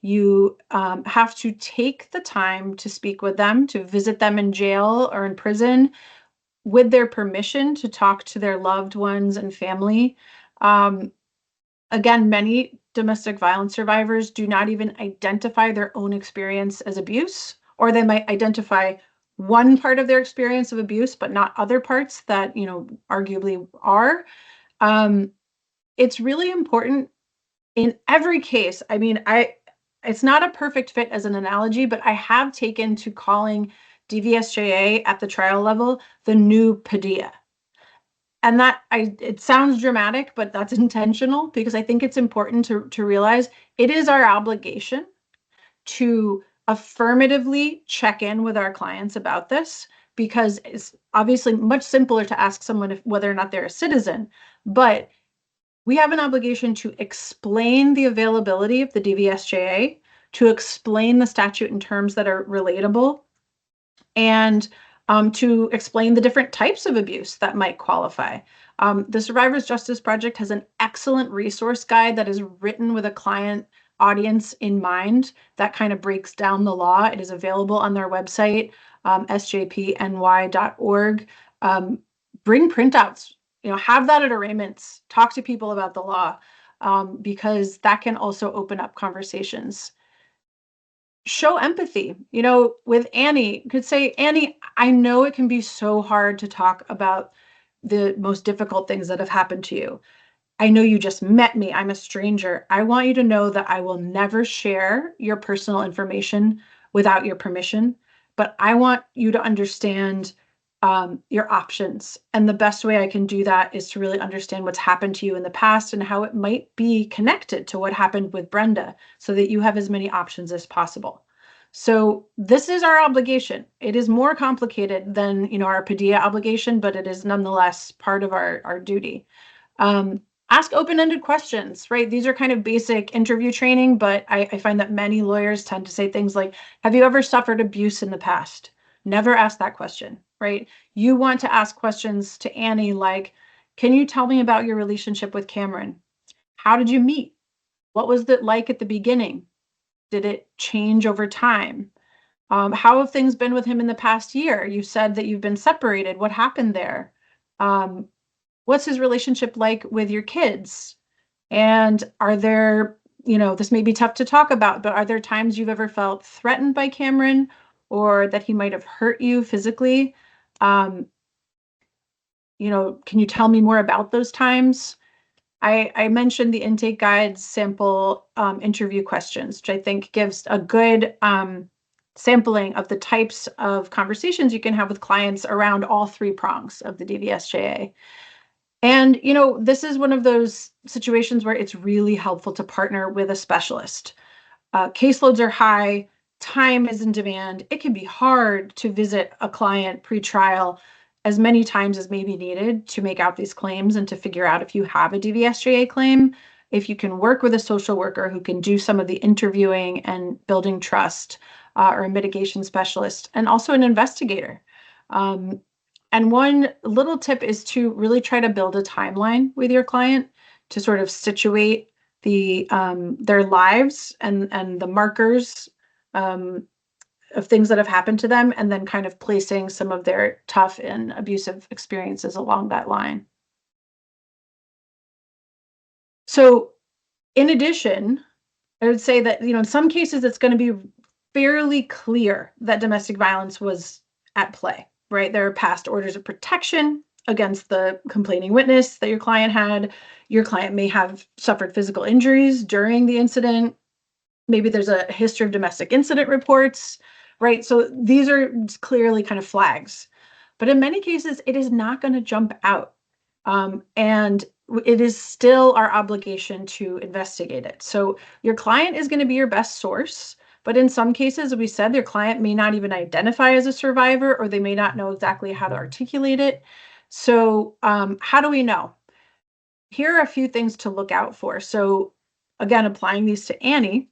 You have to take the time to speak with them, to visit them in jail or in prison with their permission to talk to their loved ones and family. Again, many domestic violence survivors do not even identify their own experience as abuse, or they might identify one part of their experience of abuse, but not other parts that, arguably are. It's really important in every case. I mean, it's not a perfect fit as an analogy, but I have taken to calling DVSJA at the trial level the new Padilla. And it sounds dramatic, but that's intentional, because I think it's important to realize it is our obligation to affirmatively check in with our clients about this, because it's obviously much simpler to ask someone whether or not they're a citizen, but we have an obligation to explain the availability of the DVSJA, to explain the statute in terms that are relatable, and to explain the different types of abuse that might qualify. The Survivors Justice Project has an excellent resource guide that is written with a client audience in mind that kind of breaks down the law. It is available on their website, sjpny.org. Bring printouts, have that at arraignments, talk to people about the law, because that can also open up conversations. Show empathy. With Annie, you could say, Annie, I know it can be so hard to talk about the most difficult things that have happened to you. I know you just met me. I'm a stranger. I want you to know that I will never share your personal information without your permission, but I want you to understand your options. And the best way I can do that is to really understand what's happened to you in the past and how it might be connected to what happened with Brenda, so that you have as many options as possible. So this is our obligation. It is more complicated than, our Padilla obligation, but it is nonetheless part of our duty. Ask open-ended questions, right? These are kind of basic interview training, but I find that many lawyers tend to say things like, have you ever suffered abuse in the past? Never ask that question, right? You want to ask questions to Annie like, can you tell me about your relationship with Cameron? How did you meet? What was it like at the beginning? Did it change over time? How have things been with him in the past year? You said that you've been separated. What happened there? What's his relationship like with your kids? And are there, this may be tough to talk about, but are there times you've ever felt threatened by Cameron, or that he might have hurt you physically? Can you tell me more about those times? I mentioned the intake guide's sample interview questions, which I think gives a good sampling of the types of conversations you can have with clients around all three prongs of the DVSJA. And, this is one of those situations where it's really helpful to partner with a specialist. Caseloads are high, time is in demand. It can be hard to visit a client pre-trial as many times as may be needed to make out these claims and to figure out if you have a DVSJA claim. If you can work with a social worker who can do some of the interviewing and building trust, or a mitigation specialist, and also an investigator. And one little tip is to really try to build a timeline with your client to sort of situate their lives and the markers of things that have happened to them, and then kind of placing some of their tough and abusive experiences along that line. So in addition, I would say that, in some cases, it's going to be fairly clear that domestic violence was at play, right? There are past orders of protection against the complaining witness that your client had. Your client may have suffered physical injuries during the incident. Maybe there's a history of domestic incident reports, right? So these are clearly kind of flags. But in many cases, it is not going to jump out. And it is still our obligation to investigate it. So your client is going to be your best source. But in some cases, as we said, their client may not even identify as a survivor, or they may not know exactly how to articulate it. So how do we know? Here are a few things to look out for. So again, applying these to Annie,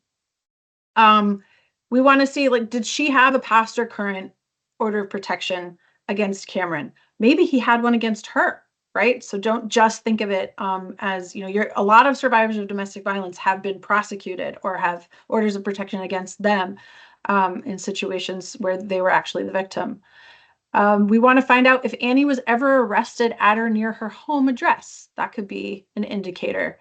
we want to see, did she have a past or current order of protection against Cameron? Maybe he had one against her, right? So don't just think of it as, a lot of survivors of domestic violence have been prosecuted or have orders of protection against them in situations where they were actually the victim. We want to find out if Annie was ever arrested at or near her home address. That could be an indicator.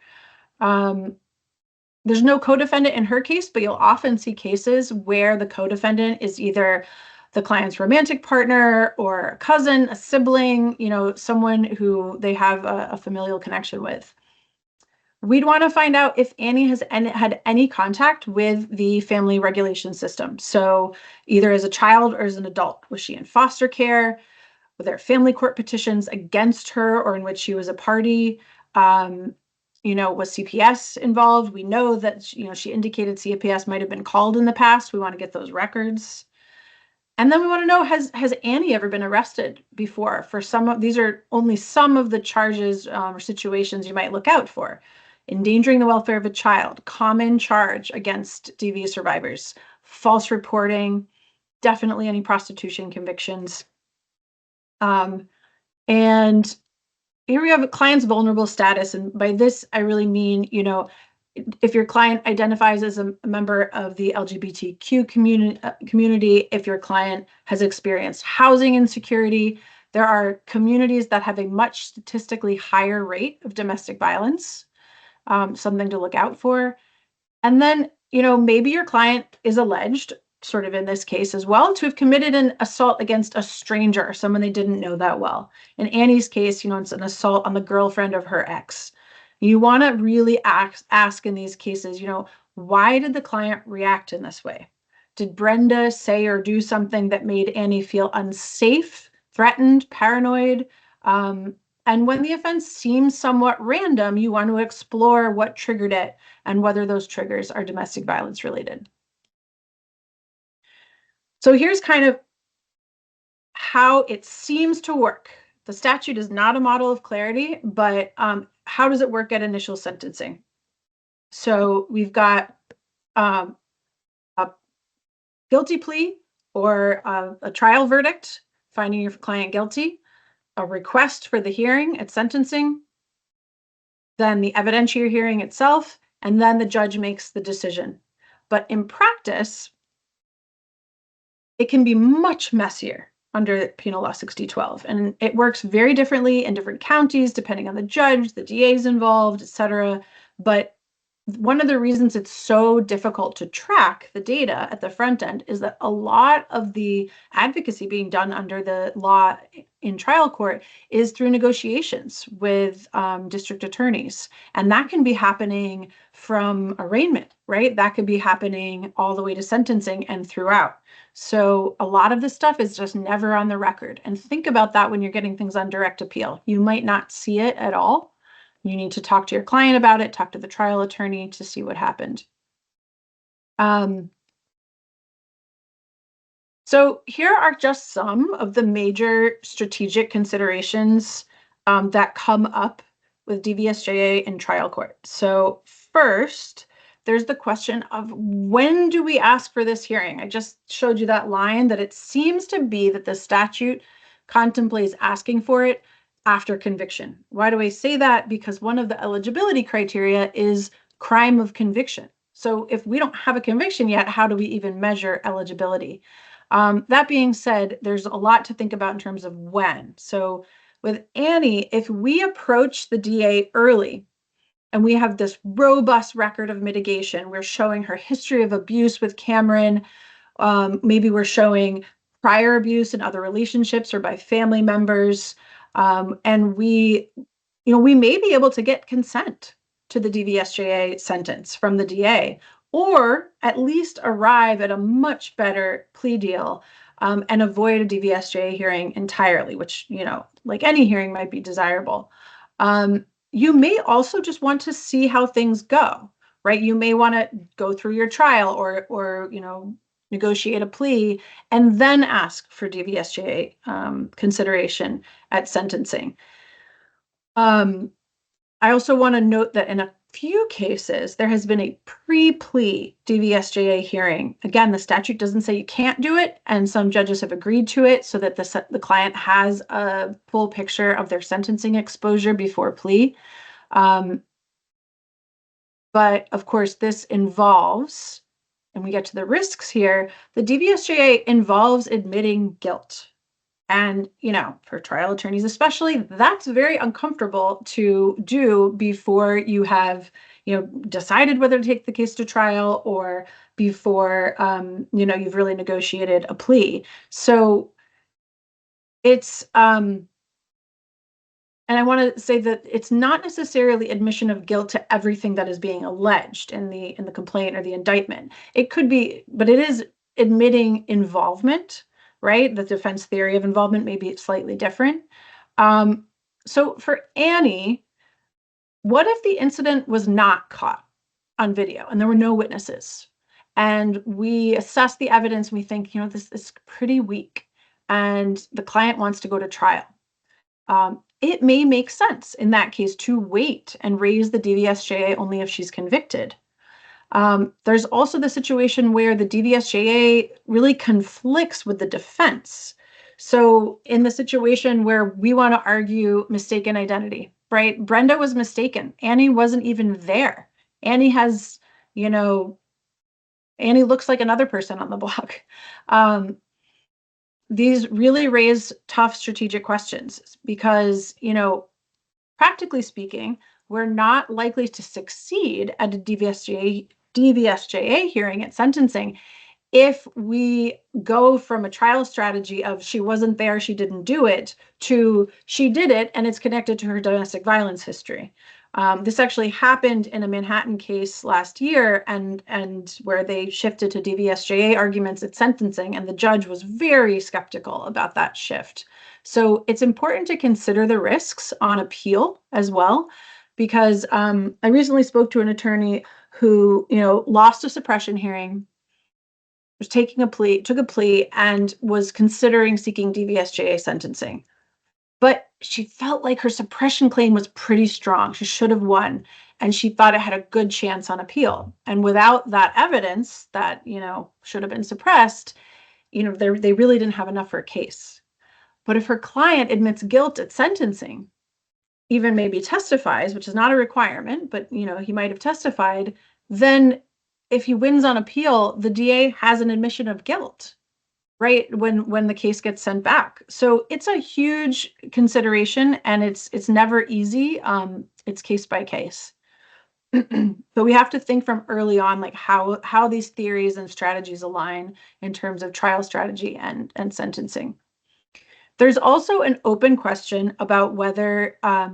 There's no co-defendant in her case, but you'll often see cases where the co-defendant is either the client's romantic partner or a cousin, a sibling, someone who they have a familial connection with. We'd want to find out if Annie has had any contact with the family regulation system. So either as a child or as an adult. Was she in foster care? Were there family court petitions against her or in which she was a party? Was CPS involved? We know that, she indicated CPS might have been called in the past. We want to get those records. And then we want to know, has Annie ever been arrested before? For these are only some of the charges or situations you might look out for. Endangering the welfare of a child, common charge against DV survivors, false reporting, definitely any prostitution convictions. And here we have a client's vulnerable status. And by this, I really mean, if your client identifies as a member of the LGBTQ community, if your client has experienced housing insecurity, there are communities that have a much statistically higher rate of domestic violence, something to look out for. And then, maybe your client is alleged, sort of in this case as well, to have committed an assault against a stranger, someone they didn't know that well. In Annie's case, it's an assault on the girlfriend of her ex. You want to really ask in these cases, why did the client react in this way? Did Brenda say or do something that made Annie feel unsafe, threatened, paranoid? And when the offense seems somewhat random, you want to explore what triggered it and whether those triggers are domestic violence related. So here's kind of how it seems to work. The statute is not a model of clarity, but how does it work at initial sentencing? So we've got a guilty plea or a trial verdict, finding your client guilty, a request for the hearing at sentencing, then the evidentiary hearing itself, and then the judge makes the decision. But in practice, it can be much messier under Penal Law 6012, and it works very differently in different counties, depending on the judge, the DAs involved, et cetera. But one of the reasons it's so difficult to track the data at the front end is that a lot of the advocacy being done under the law in trial court is through negotiations with district attorneys. And that can be happening from arraignment, right? That could be happening all the way to sentencing and throughout. So a lot of this stuff is just never on the record. And think about that when you're getting things on direct appeal. You might not see it at all. You need to talk to your client about it, talk to the trial attorney to see what happened. So here are just some of the major strategic considerations that come up with DVSJA in trial court. So first, there's the question of when do we ask for this hearing? I just showed you that line that it seems to be that the statute contemplates asking for it after conviction. Why do I say that? Because one of the eligibility criteria is crime of conviction. So if we don't have a conviction yet, how do we even measure eligibility? That being said, there's a lot to think about in terms of when. So with Annie, if we approach the DA early and we have this robust record of mitigation, we're showing her history of abuse with Cameron, maybe we're showing prior abuse in other relationships or by family members, and we may be able to get consent to the DVSJA sentence from the DA, or at least arrive at a much better plea deal and avoid a DVSJA hearing entirely, which, like any hearing might be desirable. You may also just want to see how things go, right? You may want to go through your trial or negotiate a plea and then ask for DVSJA consideration at sentencing. I also want to note that in a few cases, there has been a pre-plea DVSJA hearing. Again, the statute doesn't say you can't do it, and some judges have agreed to it so that the client has a full picture of their sentencing exposure before plea. But of course, this involves, and we get to the risks here, the DVSJA involves admitting guilt. And, for trial attorneys especially, that's very uncomfortable to do before you have, decided whether to take the case to trial or before, you've really negotiated a plea. So it's, and I want to say that it's not necessarily admission of guilt to everything that is being alleged in the complaint or the indictment. It could be, but it is admitting involvement, right? The defense theory of involvement may be slightly different. So for Annie, what if the incident was not caught on video and there were no witnesses? And we assess the evidence and we think, this is pretty weak and the client wants to go to trial. It may make sense in that case to wait and raise the DVSJA only if she's convicted. There's also the situation where the DVSJA really conflicts with the defense. So in the situation where we want to argue mistaken identity, right? Brenda was mistaken. Annie wasn't even there. Annie has, Annie looks like another person on the block. These really raise tough strategic questions because, practically speaking, we're not likely to succeed at a DVSJA hearing at sentencing if we go from a trial strategy of she wasn't there, she didn't do it, to she did it and it's connected to her domestic violence history. This actually happened in a Manhattan case last year and where they shifted to DVSJA arguments at sentencing, and the judge was very skeptical about that shift. So it's important to consider the risks on appeal as well, because I recently spoke to an attorney who, lost a suppression hearing, was took a plea, and was considering seeking DVSJA sentencing. But she felt like her suppression claim was pretty strong. She should have won, and she thought it had a good chance on appeal. And without that evidence that, should have been suppressed, they really didn't have enough for a case. But if her client admits guilt at sentencing, even maybe testifies, which is not a requirement, but, he might have testified, then if he wins on appeal, the DA has an admission of guilt, right, when the case gets sent back. So it's a huge consideration, and it's never easy. It's case by case. So we have to think from early on, like how these theories and strategies align in terms of trial strategy and sentencing. There's also an open question about whether a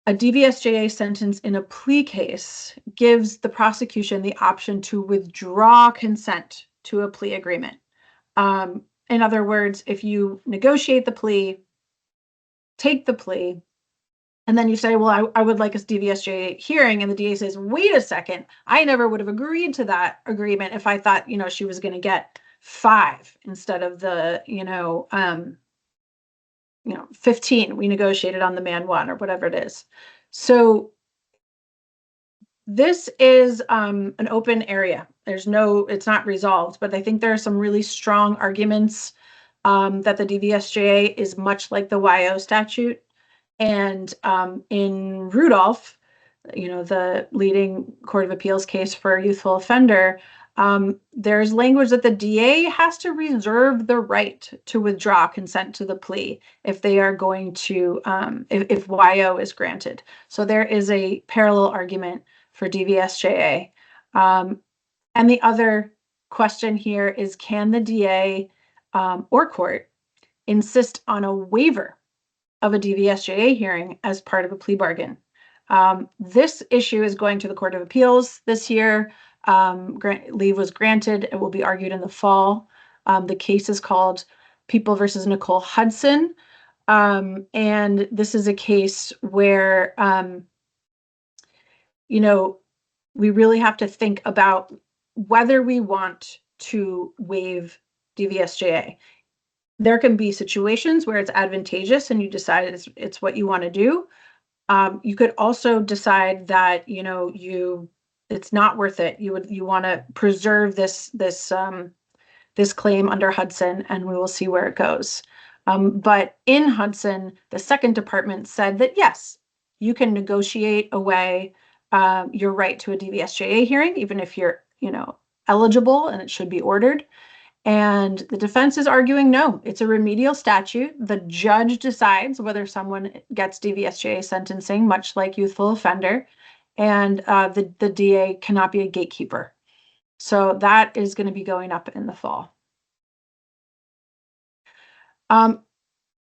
DVSJA sentence in a plea case gives the prosecution the option to withdraw consent to a plea agreement. In other words, if you negotiate the plea, take the plea, and then you say, well, I would like a DVSJA hearing, and the DA says, wait a second, I never would have agreed to that agreement if I thought, she was going to get 5 instead of the, 15 we negotiated on the man 1 or whatever it is. So this is an open area. It's not resolved, but I think there are some really strong arguments that the DVSJA is much like the YO statute. And in Rudolph, the leading Court of Appeals case for a youthful offender, there's language that the DA has to reserve the right to withdraw consent to the plea if they are going to, if YO is granted. So there is a parallel argument for DVSJA. And the other question here is, can the DA or court insist on a waiver of a DVSJA hearing as part of a plea bargain? This issue is going to the Court of Appeals this year. Leave was granted. It will be argued in the fall. The case is called People versus Nicole Hudson. And this is a case where, we really have to think about whether we want to waive DVSJA. There can be situations where it's advantageous and you decide it's what you want to do. You could also decide that it's not worth it. You want to preserve this claim under Hudson, and we will see where it goes. But in Hudson, the Second Department said that yes, you can negotiate away your right to a DVSJA hearing, even if you're eligible and it should be ordered. And the defense is arguing, no, it's a remedial statute. The judge decides whether someone gets DVSJA sentencing, much like youthful offender, and the DA cannot be a gatekeeper. So that is going to be going up in the fall.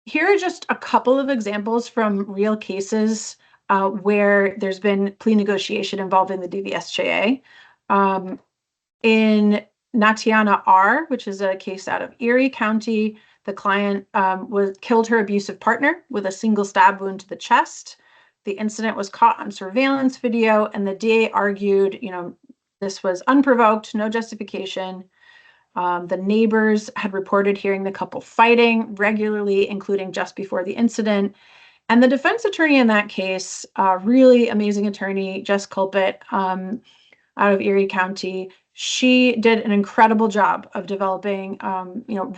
Here are just a couple of examples from real cases where there's been plea negotiation involving the DVSJA. In Natiana R., which is a case out of Erie County, the client killed her abusive partner with a single stab wound to the chest. The incident was caught on surveillance video, and the DA argued, this was unprovoked, no justification. The neighbors had reported hearing the couple fighting regularly, including just before the incident. And the defense attorney in that case, really amazing attorney, Jess Culpet, out of Erie County, she did an incredible job of developing,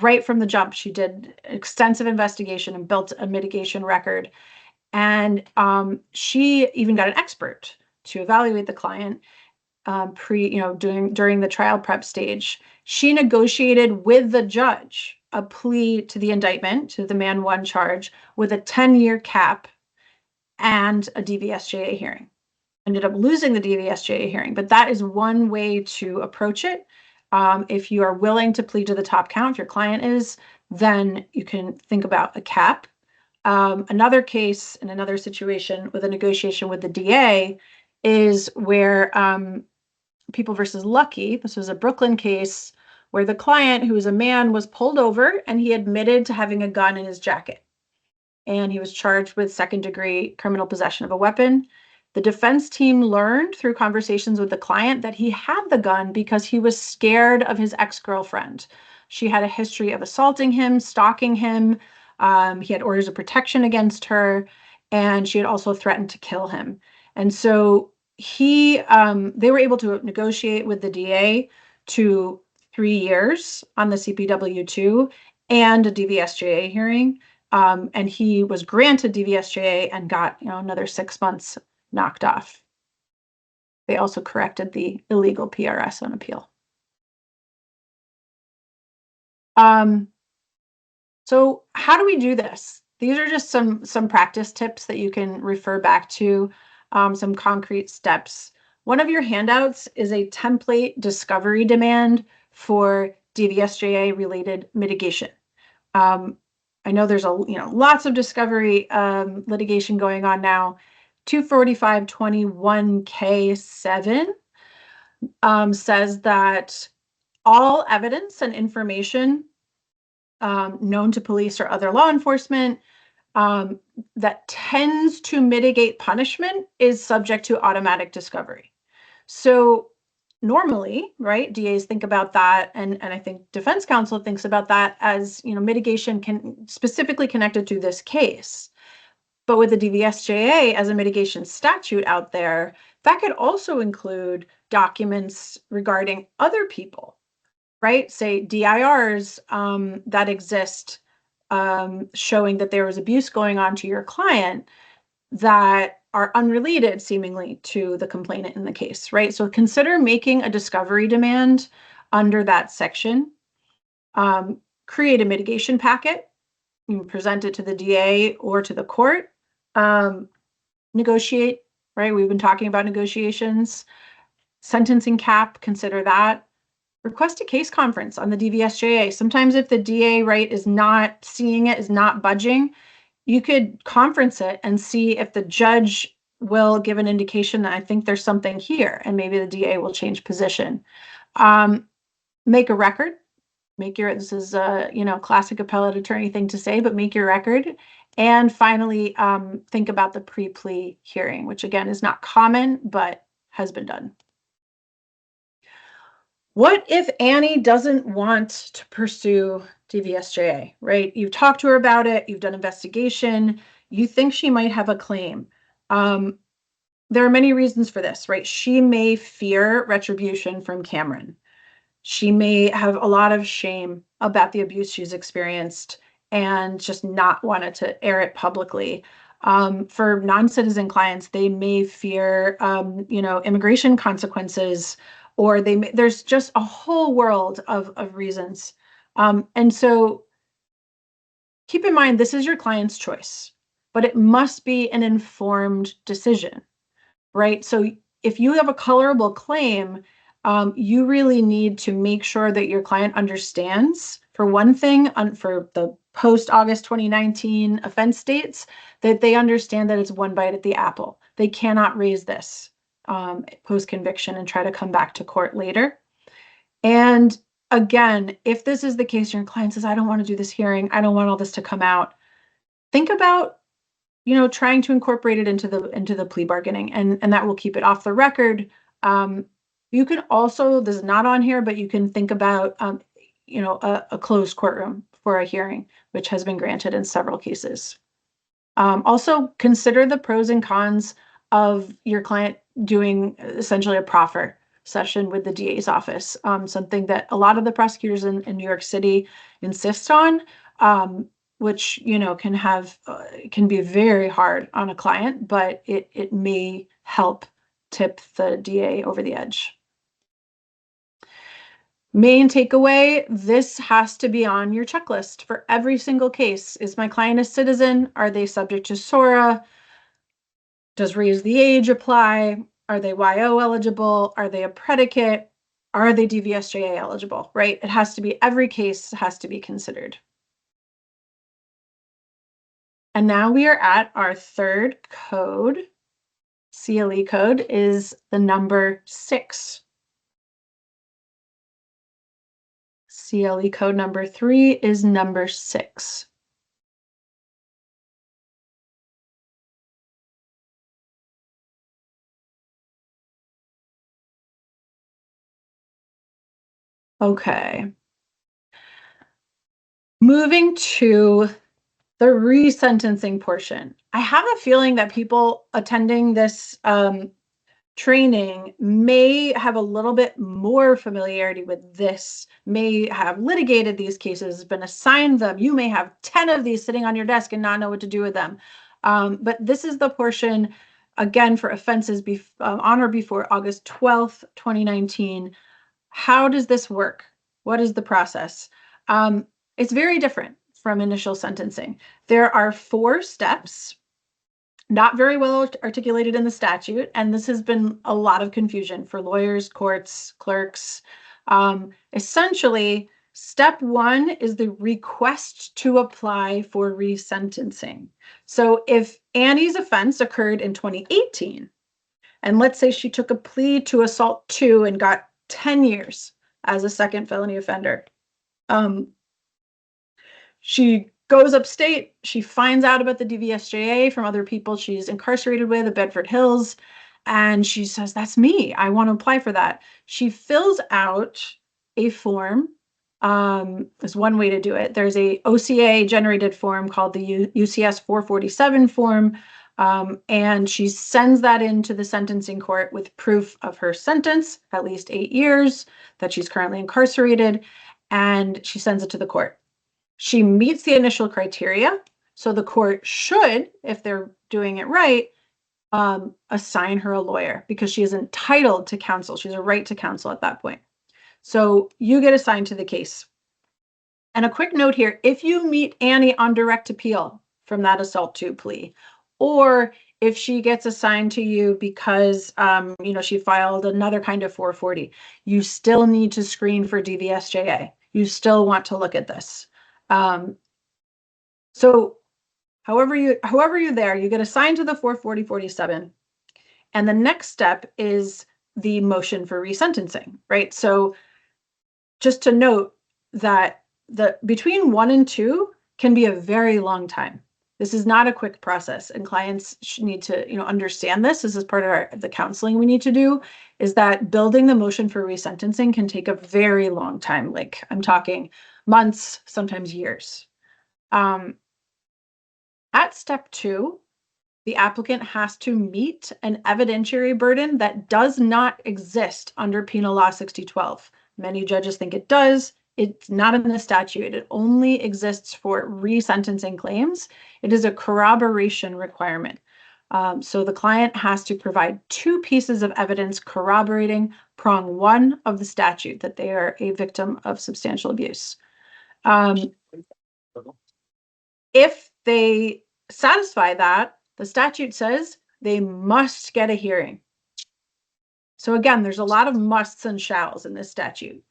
right from the jump. She did extensive investigation and built a mitigation record. And she even got an expert to evaluate the client during the trial prep stage. She negotiated with the judge a plea to the indictment, to the man 1 charge, with a 10-year cap and a DVSJA hearing. Ended up losing the DVSJA hearing, but that is one way to approach it. If you are willing to plead to the top count, if your client is, then you can think about a cap. Another case in another situation with a negotiation with the DA is where People versus Lucky, this was a Brooklyn case where the client, who was a man, was pulled over and he admitted to having a gun in his jacket. And he was charged with second-degree criminal possession of a weapon. The defense team learned through conversations with the client that he had the gun because he was scared of his ex-girlfriend. She had a history of assaulting him, stalking him. He had orders of protection against her, and she had also threatened to kill him. And so they were able to negotiate with the DA to 3 years on the CPW2 and a DVSJA hearing. And he was granted DVSJA and got another 6 months knocked off. They also corrected the illegal PRS on appeal. So how do we do this? These are just some practice tips that you can refer back to. some concrete steps. One of your handouts is a template discovery demand for DVSJA related mitigation. I know there's lots of discovery litigation going on now. 24521K7 says that all evidence and information known to police or other law enforcement that tends to mitigate punishment is subject to automatic discovery. So normally, right, DAs think about that, and I think defense counsel thinks about that as, mitigation specifically connected to this case. But with the DVSJA as a mitigation statute out there, that could also include documents regarding other people, right? Say DIRs that exist showing that there was abuse going on to your client that are unrelated seemingly to the complainant in the case, right? So consider making a discovery demand under that section. Create a mitigation packet. You present it to the DA or to the court. Negotiate, right? We've been talking about negotiations. Sentencing cap, consider that. Request a case conference on the DVSJA. Sometimes if the DA, right, is not seeing it, is not budging, you could conference it and see if the judge will give an indication that I think there's something here, and maybe the DA will change position. Make a record. This is a classic appellate attorney thing to say, but make your record. And finally, think about the pre-plea hearing, which again is not common, but has been done. What if Annie doesn't want to pursue DVSJA, right? You've talked to her about it, you've done investigation, you think she might have a claim. There are many reasons for this, right? She may fear retribution from Cameron. She may have a lot of shame about the abuse she's experienced and just not wanted to air it publicly. For non-citizen clients, they may fear, immigration consequences, or there's just a whole world of reasons. And so keep in mind, this is your client's choice, but it must be an informed decision, right? So if you have a colorable claim, you really need to make sure that your client understands, for one thing, for the post-August 2019 offense dates, that they understand that it's one bite at the apple. They cannot raise this post-conviction and try to come back to court later. And again, if this is the case, your client says, I don't want to do this hearing, I don't want all this to come out, think about trying to incorporate it into the plea bargaining, and that will keep it off the record. You can also, this is not on here, but you can think about, a closed courtroom for a hearing, which has been granted in several cases. Also, consider the pros and cons of your client doing essentially a proffer session with the DA's office, something that a lot of the prosecutors in New York City insist on, which can be very hard on a client, but it may help tip the DA over the edge. Main takeaway, this has to be on your checklist for every single case. Is my client a citizen? Are they subject to SORA? Does raise the age apply? Are they YO eligible? Are they a predicate? Are they DVSJA eligible, right? It has to be, every case has to be considered. And now we are at our third code. CLE code is the number 6. CLE code number 3 is number 6. Okay. Moving to the resentencing portion. I have a feeling that people attending this training may have a little bit more familiarity with this, may have litigated these cases, been assigned them. You may have 10 of these sitting on your desk and not know what to do with them. But this is the portion, again, for offenses on or before August 12th, 2019. How does this work? What is the process? It's very different from initial sentencing. There are 4 steps. Not very well articulated in the statute, and this has been a lot of confusion for lawyers, courts, clerks. Essentially, step one is the request to apply for resentencing. So if Annie's offense occurred in 2018, and let's say she took a plea to assault 2 and got 10 years as a second felony offender, she goes upstate, she finds out about the DVSJA from other people she's incarcerated with at Bedford Hills, and she says, that's me, I want to apply for that. She fills out a form. There's one way to do it. There's a OCA generated form called the UCS 447 form, and she sends that into the sentencing court with proof of her sentence, at least 8 years, that she's currently incarcerated, and she sends it to the court. She meets the initial criteria, so the court should, if they're doing it right, assign her a lawyer because she is entitled to counsel. She has a right to counsel at that point. So you get assigned to the case. And a quick note here, if you meet Annie on direct appeal from that assault 2 plea, or if she gets assigned to you because she filed another kind of 440, you still need to screen for DVSJA. You still want to look at this. So however you're there, you get assigned to the 440-47, and the next step is the motion for resentencing, right? So just to note that between 1 and 2 can be a very long time. This is not a quick process, and clients need to understand this. This is part of the counseling we need to do, is that building the motion for resentencing can take a very long time. Like I'm talking months, sometimes years. At step 2, the applicant has to meet an evidentiary burden that does not exist under Penal Law 6012. Many judges think it does. It's not in the statute. It only exists for resentencing claims. It is a corroboration requirement. So the client has to provide 2 pieces of evidence corroborating prong 1 of the statute, that they are a victim of substantial abuse. If they satisfy that, the statute says they must get a hearing. So again, there's a lot of musts and shalls in this statute.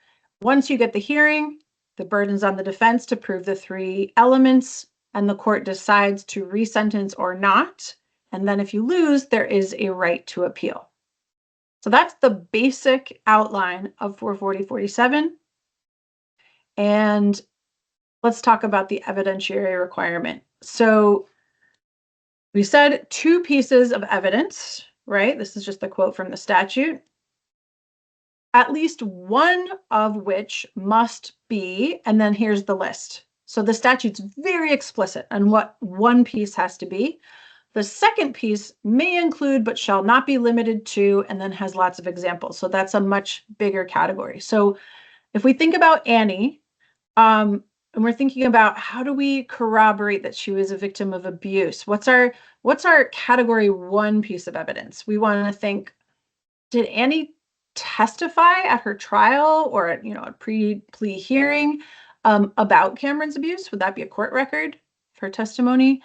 Once you get the hearing, the burden's on the defense to prove the 3 elements, and the court decides to resentence or not. And then if you lose, there is a right to appeal. So that's the basic outline of 440-47. And let's talk about the evidentiary requirement. So we said 2 pieces of evidence, right? This is just a quote from the statute. At least one of which must be, and then here's the list. So the statute's very explicit on what one piece has to be. The second piece may include, but shall not be limited to, and then has lots of examples. So that's a much bigger category. So if we think about Annie, and we're thinking about how do we corroborate that she was a victim of abuse? What's our category 1 piece of evidence? We want to think, did Annie testify at her trial or at a pre-plea hearing about Cameron's abuse? Would that be a court record for testimony?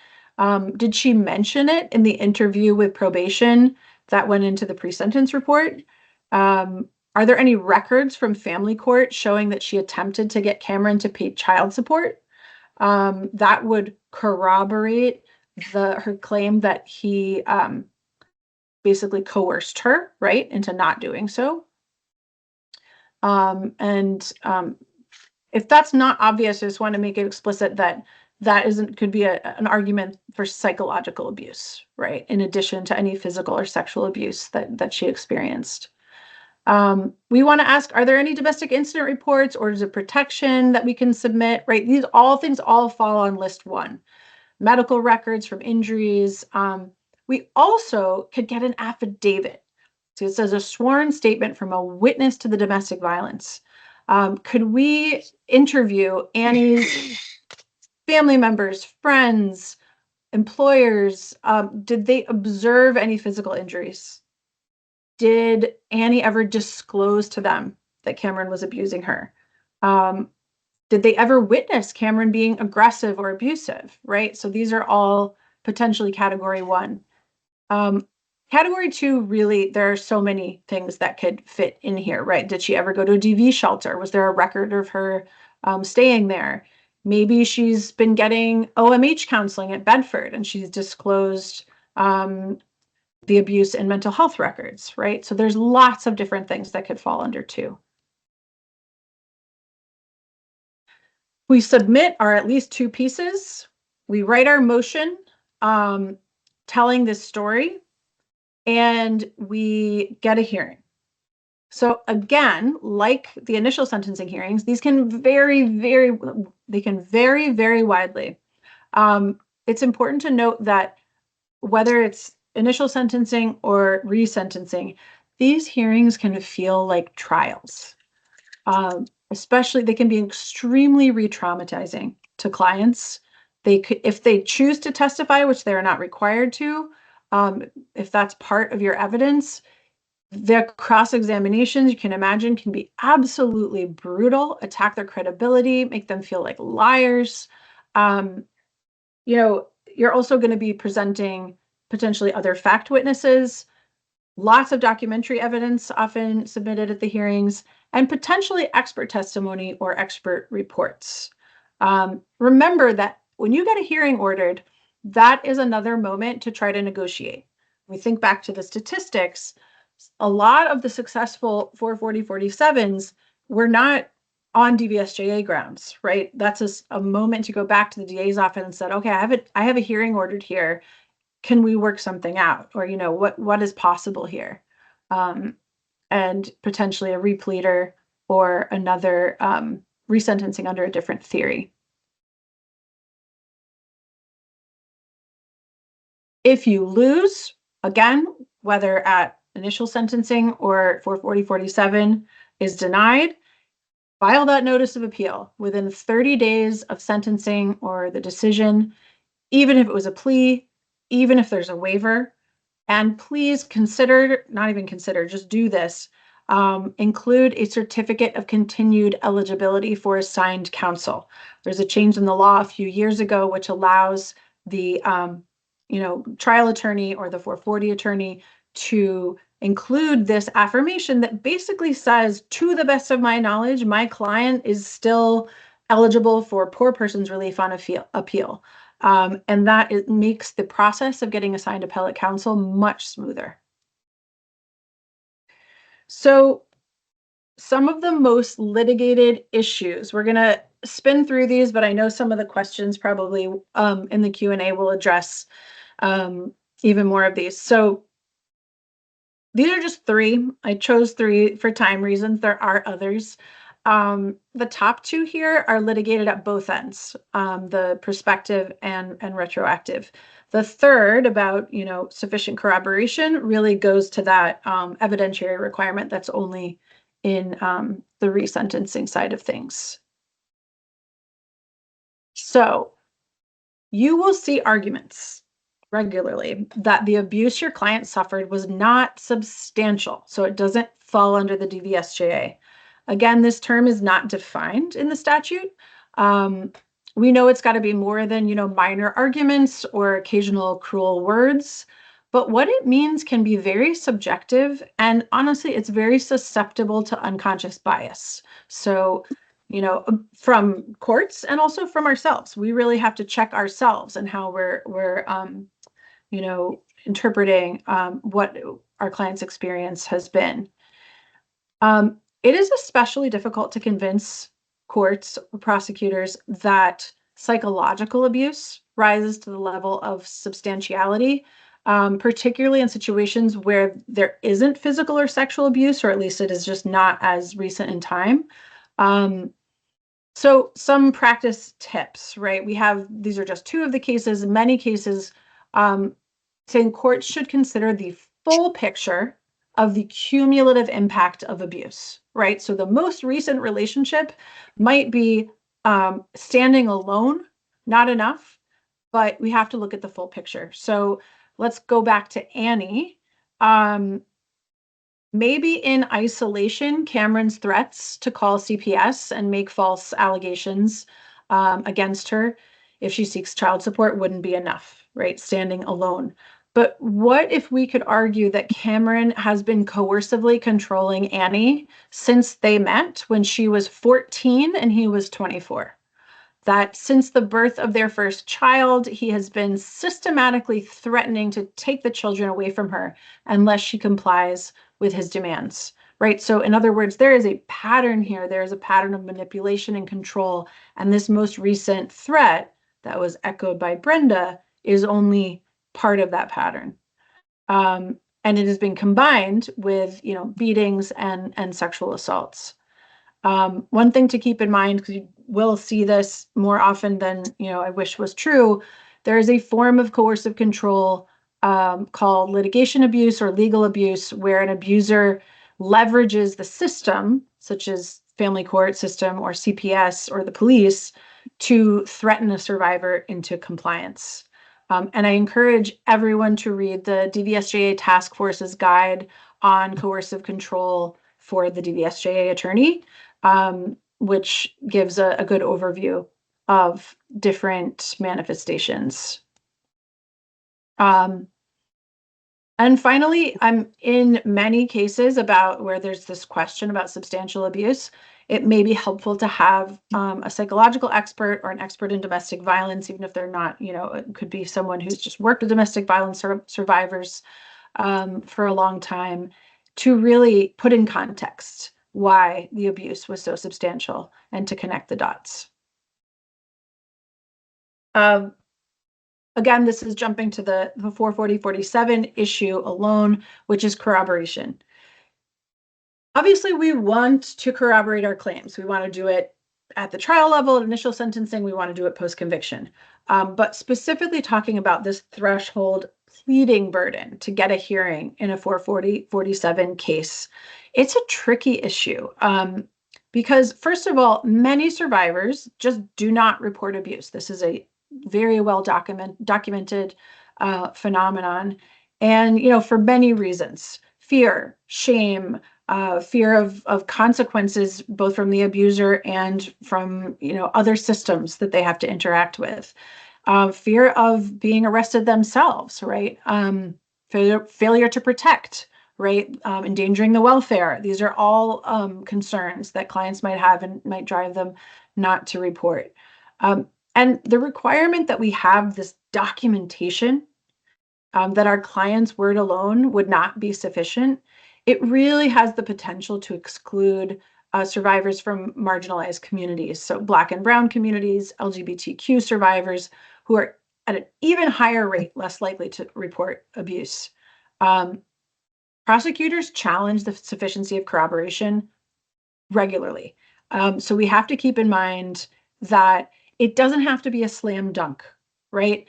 Did she mention it in the interview with probation that went into the pre-sentence report? Are there any records from family court showing that she attempted to get Cameron to pay child support? That would corroborate her claim that he basically coerced her, right, into not doing so. If that's not obvious, I just want to make it explicit that could be an argument for psychological abuse, right, in addition to any physical or sexual abuse that she experienced. We want to ask, are there any domestic incident reports, orders of protection that we can submit, right? These things all fall on list 1. Medical records from injuries. We also could get an affidavit. So it says a sworn statement from a witness to the domestic violence. Could we interview Annie's family members, friends, employers? Did they observe any physical injuries? Did Annie ever disclose to them that Cameron was abusing her? Did they ever witness Cameron being aggressive or abusive, right? So these are all potentially category 1. Category 2, really, there are so many things that could fit in here, right? Did she ever go to a DV shelter? Was there a record of her staying there? Maybe she's been getting OMH counseling at Bedford and she's disclosed the abuse and mental health records, right? So there's lots of different things that could fall under 2. We submit our at least 2 pieces. We write our motion telling this story, and we get a hearing. So again, like the initial sentencing hearings, these can vary very widely. It's important to note that whether it's initial sentencing or resentencing, these hearings can feel like trials. Especially, they can be extremely re-traumatizing to clients. They could, if they choose to testify, which they're not required to, if that's part of your evidence, their cross-examinations, you can imagine, can be absolutely brutal, attack their credibility, make them feel like liars. You know, you're also going to be presenting potentially other fact witnesses, lots of documentary evidence often submitted at the hearings, and potentially expert testimony or expert reports. Remember that when you get a hearing ordered, that is another moment to try to negotiate. We think back to the statistics, a lot of the successful 440-47s were not on DVSJA grounds, right? That's a moment to go back to the DA's office and said, okay, I have a hearing ordered here. Can we work something out? Or, you know, what is possible here? And potentially a repleader or another resentencing under a different theory. If you lose, again, whether at initial sentencing or 440-47 is denied, file that notice of appeal within 30 days of sentencing or the decision, even if it was a plea, even if there's a waiver. And please consider, not even consider, just do this. Include a certificate of continued eligibility for assigned counsel. There's a change in the law a few years ago, which allows the trial attorney or the 440 attorney to include this affirmation that basically says, to the best of my knowledge, my client is still eligible for poor person's relief on appeal. And that makes the process of getting assigned appellate counsel much smoother. So some of the most litigated issues, we're going to spin through these, but I know some of the questions probably in the Q&A will address even more of these. So these are just 3. I chose 3 for time reasons. There are others. The top 2 here are litigated at both ends, the prospective and retroactive. The third about, sufficient corroboration really goes to that evidentiary requirement that's only in the resentencing side of things. So you will see arguments regularly that the abuse your client suffered was not substantial, so it doesn't fall under the DVSJA. Again, this term is not defined in the statute. We know it's got to be more than, minor arguments or occasional cruel words, but what it means can be very subjective, and honestly, it's very susceptible to unconscious bias. So, from courts and also from ourselves, we really have to check ourselves and how we're interpreting what our client's experience has been. It is especially difficult to convince courts or prosecutors that psychological abuse rises to the level of substantiality, particularly in situations where there isn't physical or sexual abuse, or at least it is just not as recent in time. So some practice tips, right? These are just 2 of the cases. In many cases, saying courts should consider the full picture of the cumulative impact of abuse, right? So the most recent relationship might be standing alone, not enough, but we have to look at the full picture. So let's go back to Annie. Maybe in isolation, Cameron's threats to call CPS and make false allegations against her if she seeks child support wouldn't be enough, right? Standing alone. But what if we could argue that Cameron has been coercively controlling Annie since they met when she was 14 and he was 24? That since the birth of their first child, he has been systematically threatening to take the children away from her unless she complies with his demands, right? So in other words, there is a pattern here. There is a pattern of manipulation and control. And this most recent threat that was echoed by Brenda is only part of that pattern. And it has been combined with, beatings and sexual assaults. One thing to keep in mind, because you will see this more often than I wish was true, there is a form of coercive control called litigation abuse or legal abuse, where an abuser leverages the system, such as family court system or CPS or the police, to threaten a survivor into compliance. And I encourage everyone to read the DVSJA Task Force's guide on coercive control for the DVSJA attorney, which gives a good overview of different manifestations. And finally, in many cases about where there's this question about substantial abuse, it may be helpful to have a psychological expert or an expert in domestic violence, even if they're not, it could be someone who's just worked with domestic violence survivors for a long time, to really put in context why the abuse was so substantial and to connect the dots. Again, this is jumping to the 440-47 issue alone, which is corroboration. Obviously, we want to corroborate our claims. We want to do it at the trial level, at initial sentencing. We want to do it post-conviction. But specifically talking about this threshold pleading burden to get a hearing in a 440-47 case, it's a tricky issue. Because first of all, many survivors just do not report abuse. This is a very well documented phenomenon. And, for many reasons: fear, shame, fear of consequences, both from the abuser and from, other systems that they have to interact with. Fear of being arrested themselves, right? Failure to protect, right? Endangering the welfare. These are all concerns that clients might have and might drive them not to report. And the requirement that we have this documentation, that our client's word alone would not be sufficient, it really has the potential to exclude survivors from marginalized communities. So Black and Brown communities, LGBTQ survivors, who are at an even higher rate, less likely to report abuse. Prosecutors challenge the sufficiency of corroboration regularly. So we have to keep in mind that it doesn't have to be a slam dunk, right?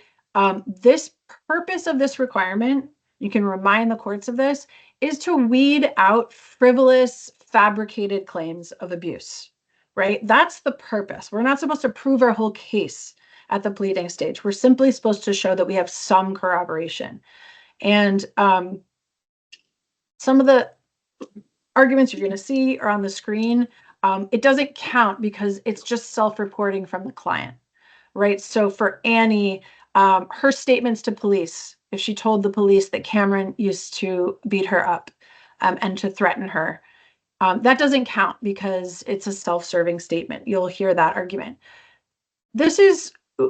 This purpose of this requirement, you can remind the courts of this, is to weed out frivolous, fabricated claims of abuse, right? That's the purpose. We're not supposed to prove our whole case at the pleading stage. We're simply supposed to show that we have some corroboration. And some of the arguments you're going to see are on the screen. It doesn't count because it's just self-reporting from the client, right? So for Annie, her statements to police, if she told the police that Cameron used to beat her up and to threaten her, that doesn't count because it's a self-serving statement. You'll hear that argument.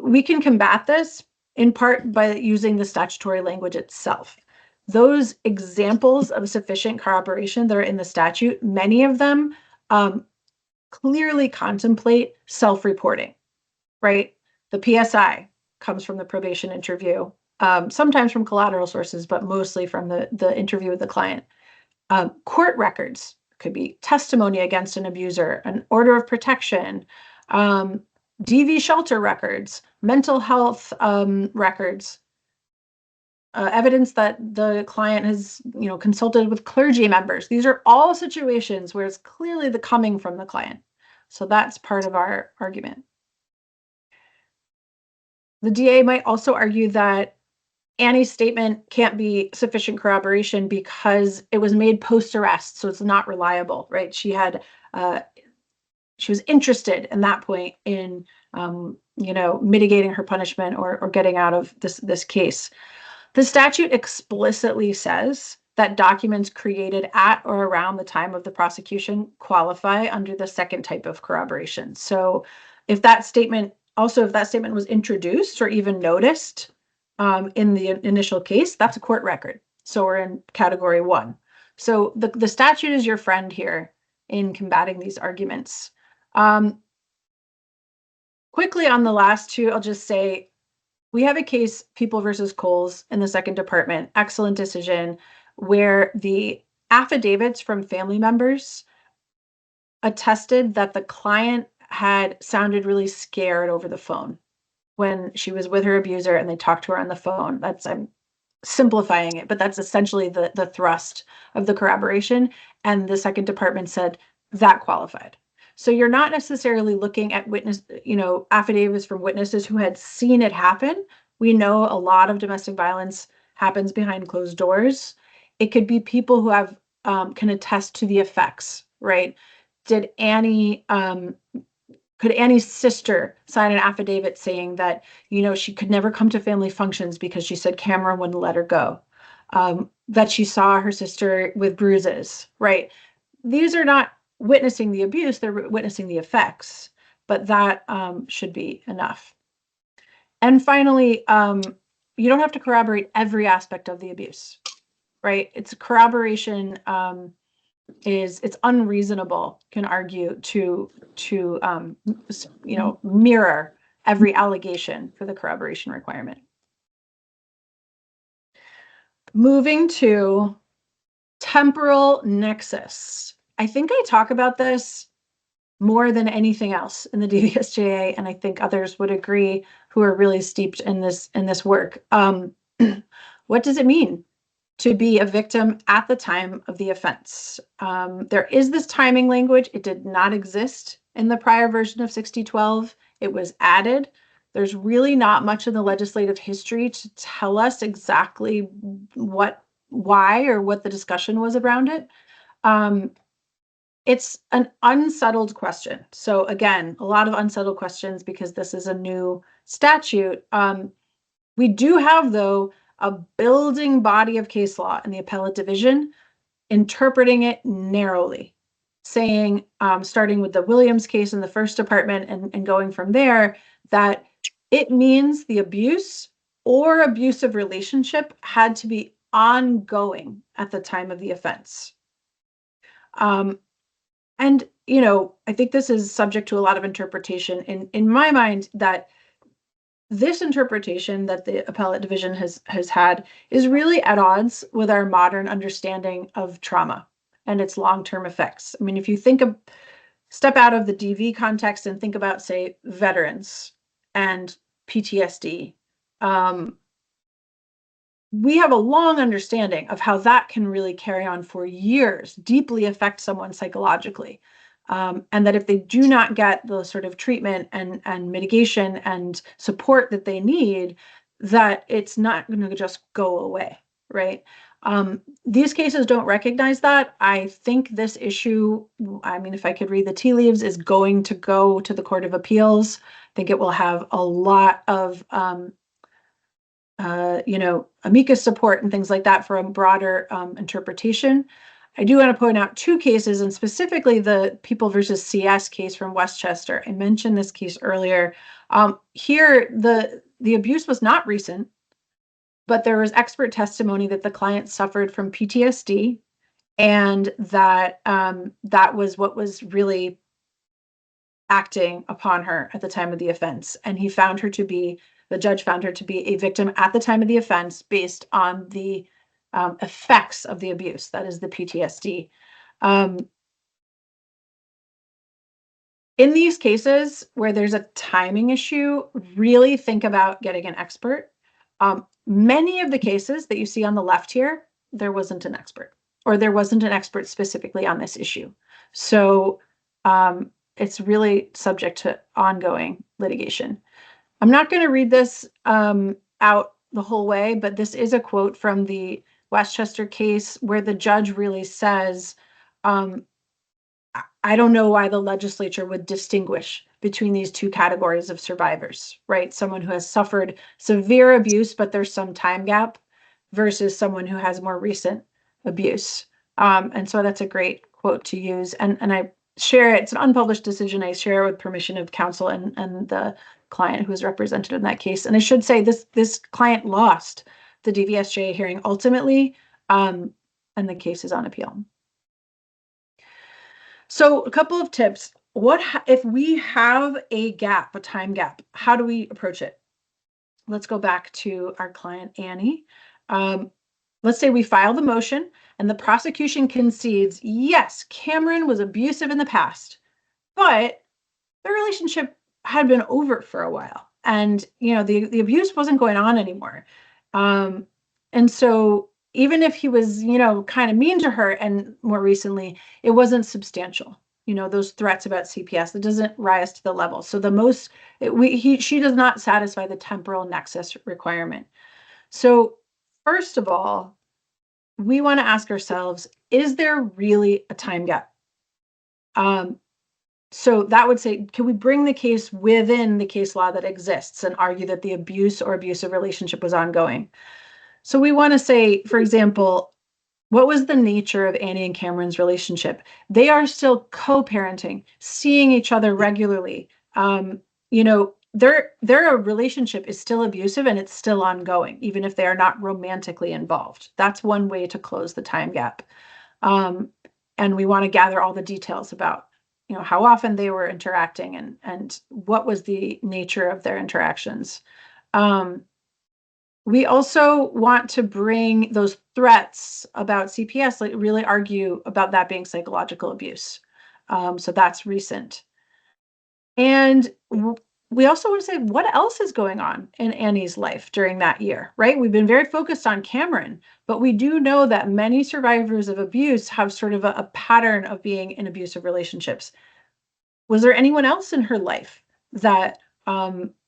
We can combat this in part by using the statutory language itself. Those examples of sufficient corroboration that are in the statute, many of them clearly contemplate self-reporting, right? The PSI comes from the probation interview, sometimes from collateral sources, but mostly from the interview with the client. Court records could be testimony against an abuser, an order of protection, DV shelter records, mental health records, evidence that the client has, consulted with clergy members. These are all situations where it's clearly coming from the client. So that's part of our argument. The DA might also argue that Annie's statement can't be sufficient corroboration because it was made post-arrest, so it's not reliable, right? She was interested in that point in, mitigating her punishment or getting out of this case. The statute explicitly says that documents created at or around the time of the prosecution qualify under the second type of corroboration. So if that statement was introduced or even noticed in the initial case, that's a court record. So we're in category 1. So the statute is your friend here in combating these arguments. Quickly on the last two, I'll just say, we have a case, People versus Coles, in the Second Department, excellent decision, where the affidavits from family members attested that the client had sounded really scared over the phone when she was with her abuser and they talked to her on the phone. I'm simplifying it, but that's essentially the thrust of the corroboration. And the Second Department said that qualified. So you're not necessarily looking at affidavits from witnesses who had seen it happen. We know a lot of domestic violence happens behind closed doors. It could be people who have can attest to the effects, right? Could Annie's sister sign an affidavit saying that, she could never come to family functions because she said Cameron wouldn't let her go, that she saw her sister with bruises, right? These are not witnessing the abuse, they're witnessing the effects, but that should be enough. And finally, you don't have to corroborate every aspect of the abuse, right? It's corroboration it's unreasonable, can argue, to mirror every allegation for the corroboration requirement. Moving to temporal nexus. I think I talk about this more than anything else in the DVSJA, and I think others would agree who are really steeped in this work. What does it mean to be a victim at the time of the offense? There is this timing language. It did not exist in the prior version of 6012. It was added. There's really not much in the legislative history to tell us exactly why or what the discussion was around it. It's an unsettled question. So again, a lot of unsettled questions because this is a new statute. We do have, though, a building body of case law in the appellate division, interpreting it narrowly, saying, starting with the Williams case in the First Department and going from there, that it means the abuse or abusive relationship had to be ongoing at the time of the offense. And, I think this is subject to a lot of interpretation. In my mind, that this interpretation that the appellate division has had is really at odds with our modern understanding of trauma and its long-term effects. I mean, if you step out of the DV context and think about, say, veterans and PTSD, we have a long understanding of how that can really carry on for years, deeply affect someone psychologically. And that if they do not get the sort of treatment and mitigation and support that they need, that it's not going to just go away, right? These cases don't recognize that. I think this issue, if I could read the tea leaves, is going to go to the Court of Appeals. I think it will have a lot of amicus support and things like that for a broader interpretation. I do want to point out two cases, and specifically the People versus CS case from Westchester. I mentioned this case earlier. Here, the abuse was not recent, but there was expert testimony that the client suffered from PTSD, and that that was what was really acting upon her at the time of the offense. And the judge found her to be a victim at the time of the offense based on the effects of the abuse, that is the PTSD. In these cases where there's a timing issue, really think about getting an expert. Many of the cases that you see on the left here, there wasn't an expert, or there wasn't an expert specifically on this issue. So it's really subject to ongoing litigation. I'm not going to read this out the whole way, but this is a quote from the Westchester case where the judge really says, I don't know why the legislature would distinguish between these two categories of survivors, right? Someone who has suffered severe abuse, but there's some time gap, versus someone who has more recent abuse. And so that's a great quote to use. And I share it. It's an unpublished decision. I share it with permission of counsel and the client who was represented in that case. And I should say this client lost the DVSJA hearing ultimately, and the case is on appeal. So a couple of tips. If we have a gap, a time gap, how do we approach it? Let's go back to our client, Annie. Let's say we file the motion and the prosecution concedes, yes, Cameron was abusive in the past, but the relationship had been over for a while. And, the abuse wasn't going on anymore. And so even if he was, kind of mean to her and more recently, it wasn't substantial. Those threats about CPS, it doesn't rise to the level. So she does not satisfy the temporal nexus requirement. So first of all, we want to ask ourselves, is there really a time gap? So that would say, can we bring the case within the case law that exists and argue that the abuse or abusive relationship was ongoing? So we want to say, for example, what was the nature of Annie and Cameron's relationship? They are still co-parenting, seeing each other regularly. Their relationship is still abusive and it's still ongoing, even if they are not romantically involved. That's one way to close the time gap. And we want to gather all the details about, how often they were interacting and what was the nature of their interactions. We also want to bring those threats about CPS, like really argue about that being psychological abuse. So that's recent. And we also want to say, what else is going on in Annie's life during that year, right? We've been very focused on Cameron, but we do know that many survivors of abuse have sort of a pattern of being in abusive relationships. Was there anyone else in her life that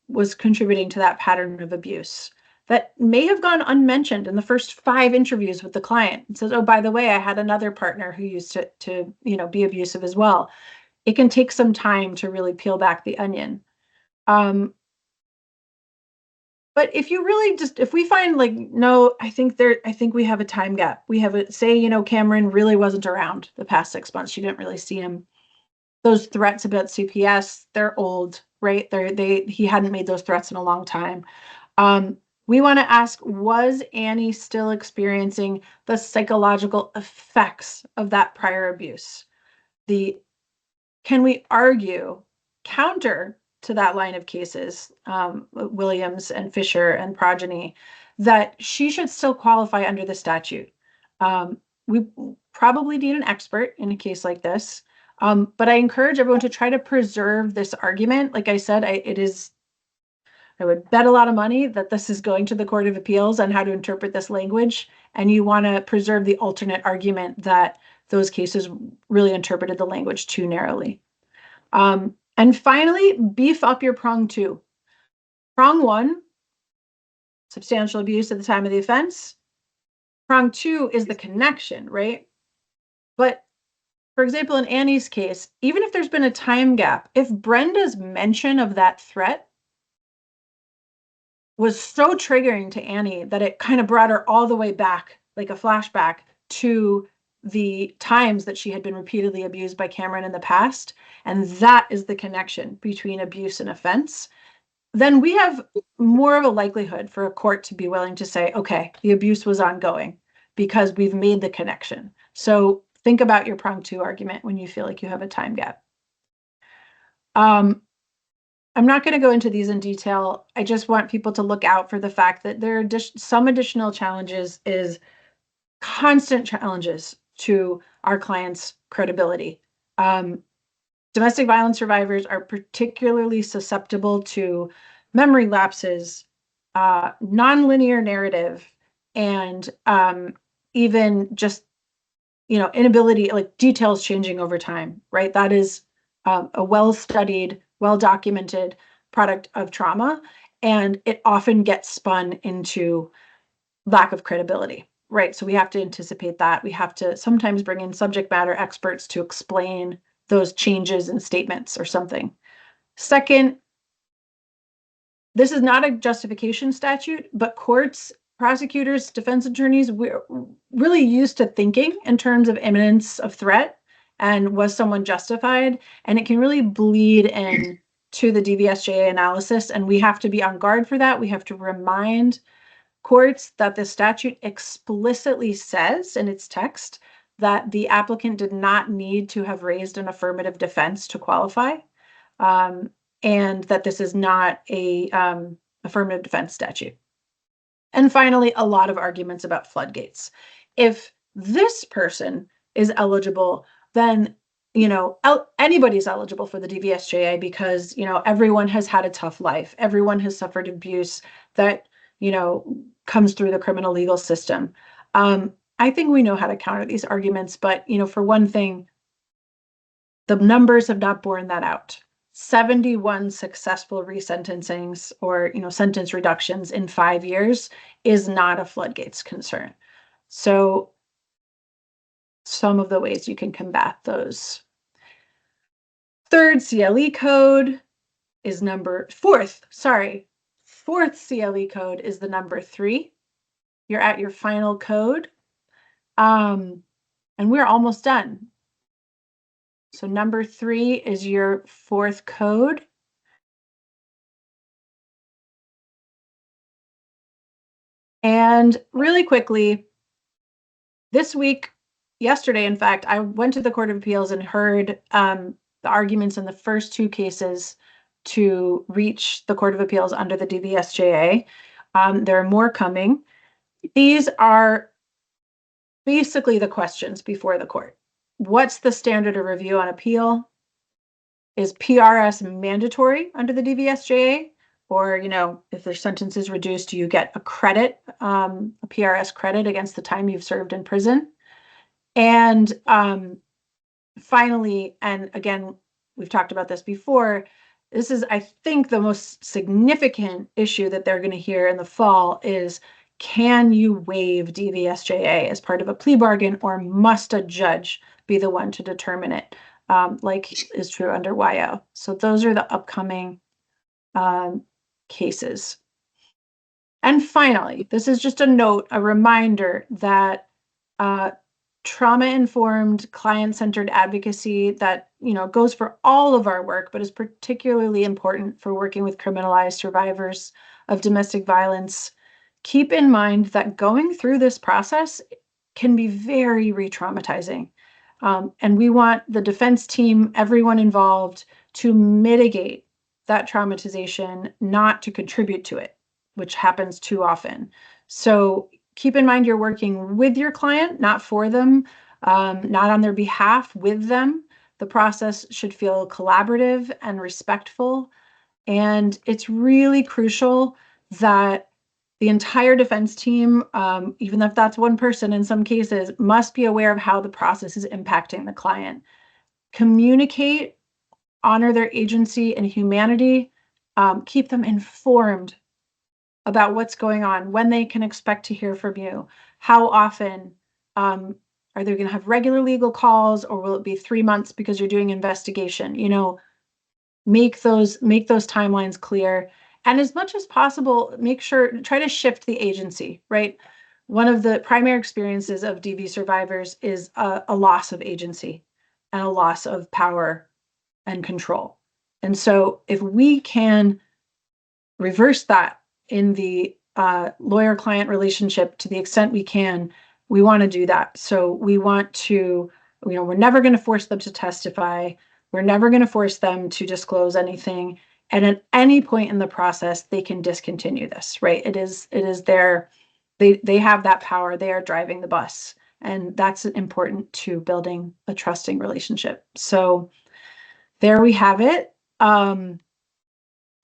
was contributing to that pattern of abuse that may have gone unmentioned in the first 5 interviews with the client? It says, oh, by the way, I had another partner who used to be abusive as well. It can take some time to really peel back the onion. But if you really if we find no, I think we have a time gap. We have Cameron really wasn't around the past 6 months. She didn't really see him. Those threats about CPS, they're old, right? He hadn't made those threats in a long time. We want to ask, was Annie still experiencing the psychological effects of that prior abuse? Can we argue counter to that line of cases, Williams and Fisher and progeny, that she should still qualify under the statute? We probably need an expert in a case like this, but I encourage everyone to try to preserve this argument. Like I said, I would bet a lot of money that this is going to the Court of Appeals on how to interpret this language, and you want to preserve the alternate argument that those cases really interpreted the language too narrowly. And finally, beef up your prong 2. Prong 1, substantial abuse at the time of the offense. Prong 2 is the connection, right? But for example, in Annie's case, even if there's been a time gap, if Brenda's mention of that threat was so triggering to Annie that it kind of brought her all the way back, like a flashback to the times that she had been repeatedly abused by Cameron in the past, and that is the connection between abuse and offense, then we have more of a likelihood for a court to be willing to say, okay, the abuse was ongoing because we've made the connection. So think about your prong 2 argument when you feel like you have a time gap. I'm not going to go into these in detail. I just want people to look out for the fact that there are some additional challenges, is constant challenges to our clients' credibility. Domestic violence survivors are particularly susceptible to memory lapses, nonlinear narrative, and even just inability, like details changing over time, right? That is a well-studied, well-documented product of trauma, and it often gets spun into lack of credibility, right? So we have to anticipate that. We have to sometimes bring in subject matter experts to explain those changes in statements or something. Second, this is not a justification statute, but courts prosecutors, defense attorneys, we're really used to thinking in terms of imminence of threat and was someone justified, and it can really bleed in to the DVSJA analysis, and we have to be on guard for that. We have to remind courts that the statute explicitly says in its text that the applicant did not need to have raised an affirmative defense to qualify, and that this is not a affirmative defense statute. And finally, a lot of arguments about floodgates. If this person is eligible, then anybody's eligible for the DVSJA because everyone has had a tough life. Everyone has suffered abuse that comes through the criminal legal system. I think we know how to counter these arguments, but for one thing, the numbers have not borne that out. 71 successful resentencings or sentence reductions in 5 years is not a floodgates concern. So some of the ways you can combat those. Fourth CLE code is the number 3. You're at your final code. And we're almost done. So number 3 is your 4th code. And really quickly, yesterday, in fact, I went to the Court of Appeals and heard the arguments in the first 2 cases to reach the Court of Appeals under the DVSJA. There are more coming. These are basically the questions before the court. What's the standard of review on appeal? Is PRS mandatory under the DVSJA? Or, if their sentence is reduced, do you get a credit, a PRS credit against the time you've served in prison? And finally, and again, we've talked about this before, this is, I think, the most significant issue that they're going to hear in the fall is, can you waive DVSJA as part of a plea bargain, or must a judge be the one to determine it, like is true under YO? So those are the upcoming cases. And finally, this is just a note, a reminder that trauma-informed, client-centered advocacy that goes for all of our work, but is particularly important for working with criminalized survivors of domestic violence. Keep in mind that going through this process can be very re-traumatizing. And we want the defense team, everyone involved, to mitigate that traumatization, not to contribute to it, which happens too often. So keep in mind you're working with your client, not for them, not on their behalf, with them. The process should feel collaborative and respectful. And it's really crucial that the entire defense team, even if that's one person in some cases, must be aware of how the process is impacting the client. Communicate, honor their agency and humanity, keep them informed about what's going on, when they can expect to hear from you, how often, are they going to have regular legal calls, or will it be 3 months because you're doing investigation? Make those timelines clear. And as much as possible, try to shift the agency, right? One of the primary experiences of DV survivors is a loss of agency and a loss of power and control. And so if we can reverse that in the lawyer-client relationship to the extent we can, we want to do that. So we want to, we're never going to force them to testify. We're never going to force them to disclose anything. And at any point in the process, they can discontinue this, right? It is they have that power. They are driving the bus. And that's important to building a trusting relationship. So there we have it.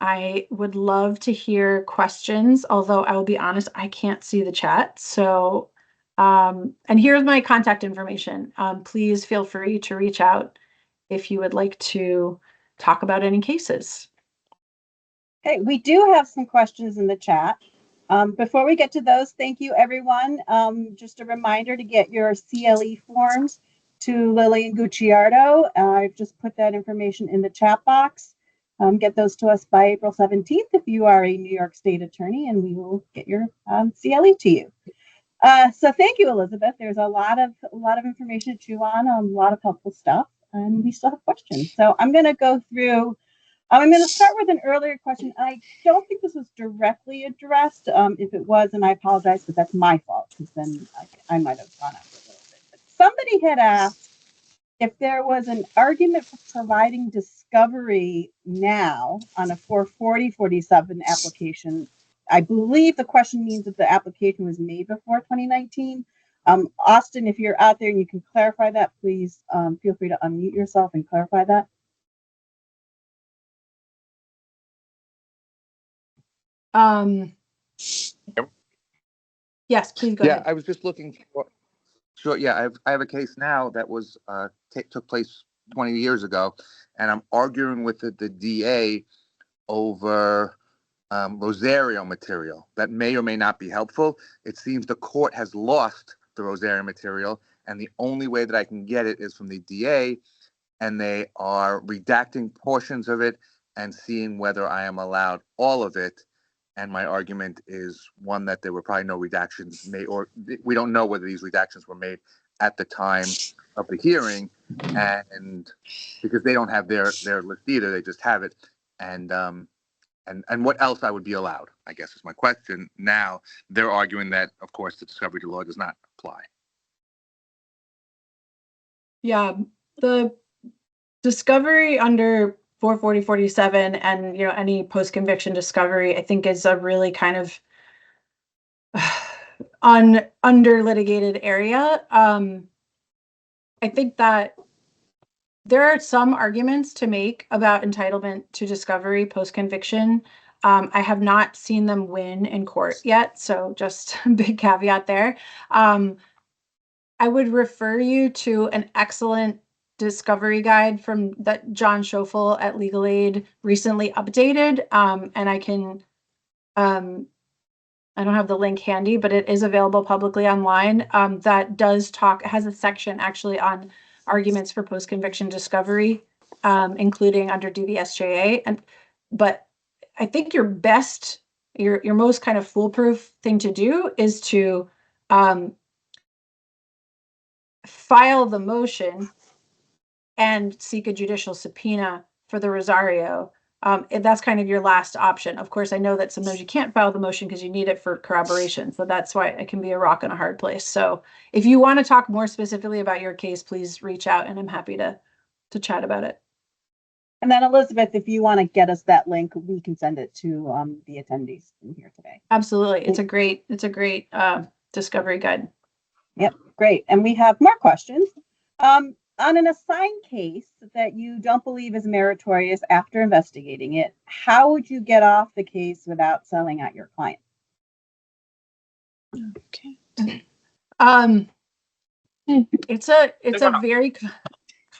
I would love to hear questions, although I will be honest, I can't see the chat. So, and here's my contact information. Please feel free to reach out if you would like to talk about any cases. Okay, we do have some questions in the chat. Before we get to those, thank you, everyone. Just a reminder to get your CLE forms to Lillian Gucciardo. I've just put that information in the chat box. get those to us by April 17th if you are a New York State attorney, and we will get your CLE to you. So thank you, Elizabeth. There's a lot of information to chew on, a lot of helpful stuff, and we still have questions. So I'm going to go through. I'm going to start with an earlier question. I don't think this was directly addressed. If it was, and I apologize, but that's my fault, because then I might have gone out a little bit. But somebody had asked if there was an argument for providing discovery now on a 440-47 application. I believe the question means that the application was made before 2019. Austin, if you're out there and you can clarify that, please feel free to unmute yourself and clarify that. Yes, please go Yeah, ahead. I was just looking for. Sure. Yeah, I have a case now that was took place 20 years ago, and I'm arguing with the DA over Rosario material that may or may not be helpful. It seems the court has lost the Rosario material, and the only way that I can get it is from the DA, and they are redacting portions of it and seeing whether I am allowed all of it. And my argument is one that there were probably no redactions made, or we don't know whether these redactions were made at the time of the hearing, and because they don't have their list either, they just have it. And what else I would be allowed, I guess, is my question. Now they're arguing that, of course, the discovery law does not apply. Yeah, the discovery under 440-47 and any post-conviction discovery, I think, is a really kind of under litigated area. I think that there are some arguments to make about entitlement to discovery post-conviction. I have not seen them win in court yet, so just a big caveat there. I would refer you to an excellent discovery guide from that John Schoeffel at Legal Aid recently updated, and I can, I don't have the link handy, but it is available publicly online. That does talk, has a section actually on arguments for post-conviction discovery, including under DVSJA. But I think your most kind of foolproof thing to do is to file the motion and seek a judicial subpoena for the Rosario. And that's kind of your last option. Of course, I know that sometimes you can't file the motion because you need it for corroboration. So that's why it can be a rock and a hard place. So if you want to talk more specifically about your case, please reach out and I'm happy to chat about it. And then Elizabeth, if you want to get us that link, we can send it to the attendees in here today. Absolutely. It's a great discovery guide. Yep, great. And we have more questions. On an assigned case that you don't believe is meritorious after investigating it, how would you get off the case without selling out your client? Okay. It's a very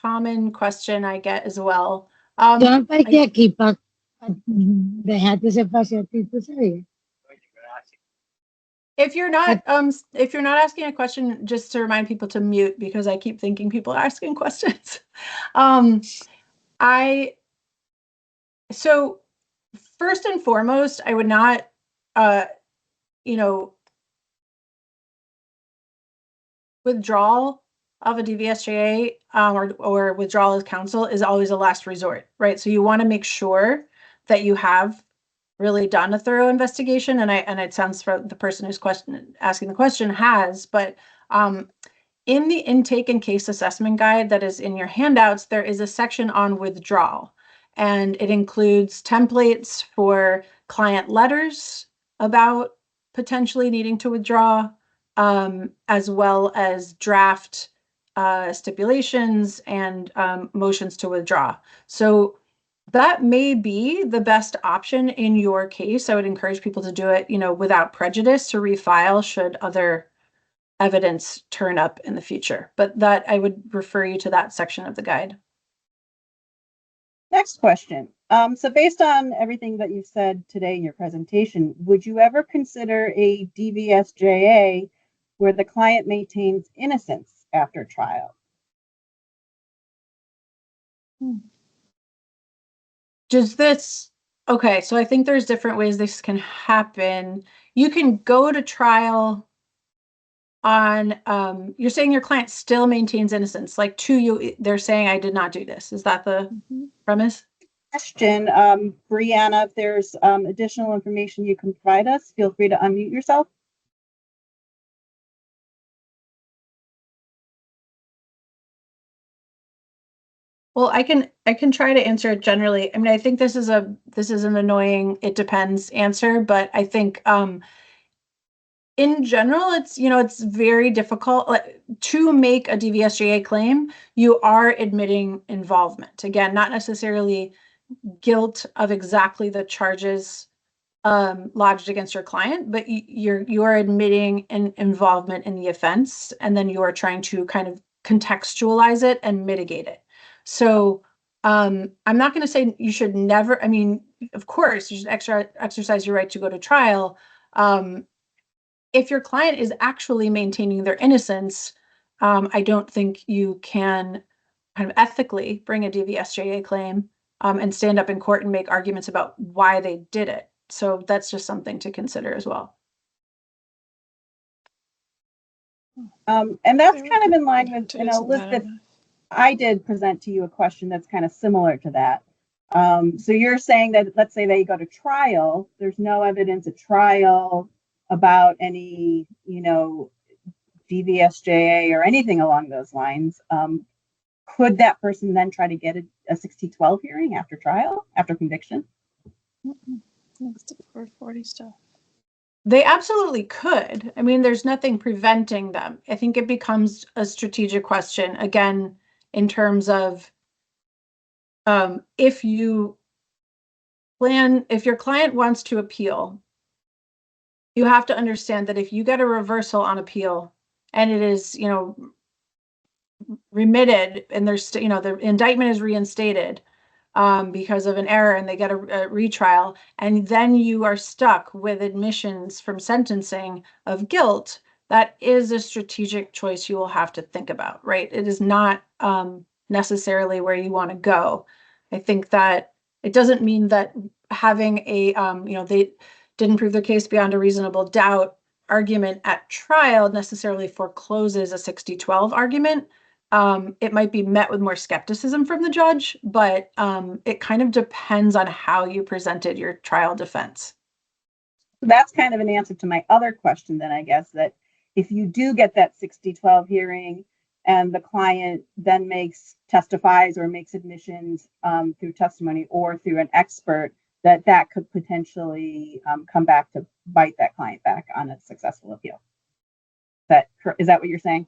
common question I get as well. If you're not asking a question, just to remind people to mute because I keep thinking people are asking questions. So first and foremost, I would not, withdrawal of a DVSJA or withdrawal as counsel is always a last resort, right? So you want to make sure that you have really done a thorough investigation, and it sounds for the person who's asking the question has, but in the intake and case assessment guide that is in your handouts, there is a section on withdrawal, and it includes templates for client letters about potentially needing to withdraw, as well as draft stipulations and motions to withdraw. So that may be the best option in your case. I would encourage people to do it, without prejudice, to refile should other evidence turn up in the future. But that I would refer you to that section of the guide. Next question. So based on everything that you've said today in your presentation, would you ever consider a DVSJA where the client maintains innocence after trial? Does this, okay, so I think there's different ways this can happen. You can go to trial on, you're saying your client still maintains innocence, like to you, they're saying, I did not do this. Is that the premise? Question, Brianna, if there's additional information you can provide us, feel free to unmute yourself. Well, I can try to answer it generally. I mean, I think this is an annoying it depends answer, but I think in general it's, you know, it's very difficult to make a DVSJA claim. You are admitting involvement. Again, not necessarily guilt of exactly the charges lodged against your client, but you are admitting an involvement in the offense, and then you are trying to kind of contextualize it and mitigate it. So I'm not going to say you should never, I mean, of course, you should exercise your right to go to trial. If your client is actually maintaining their innocence, I don't think you can kind of ethically bring a DVSJA claim and stand up in court and make arguments about why they did it. So that's just something to consider as well. And that's kind of in line with, you know, Elizabeth, I did present to you a question that's kind of similar to that. So you're saying that, let's say they go to trial, there's no evidence at trial about any, you know, DVSJA or anything along those lines. Could that person then try to get a 6012 hearing after trial, after conviction? That's the 440 stuff. They absolutely could. I mean, there's nothing preventing them. I think it becomes a strategic question, again, in terms of if you plan, if your client wants to appeal, you have to understand that if you get a reversal on appeal and it is, you know, remitted and there's, you know, the indictment is reinstated because of an error and they get a retrial, and then you are stuck with admissions from sentencing of guilt, that is a strategic choice you will have to think about, right? It is not necessarily where you want to go. I think that it doesn't mean that having a, you know, they didn't prove their case beyond a reasonable doubt argument at trial necessarily forecloses a 6012 argument. It might be met with more skepticism from the judge, but it kind of depends on how you presented your trial defense. That's kind of an answer to my other question then, I guess, that if you do get that 6012 hearing and the client then testifies or makes admissions through testimony or through an expert, that could potentially come back to bite that client back on a successful appeal. Is that what you're saying?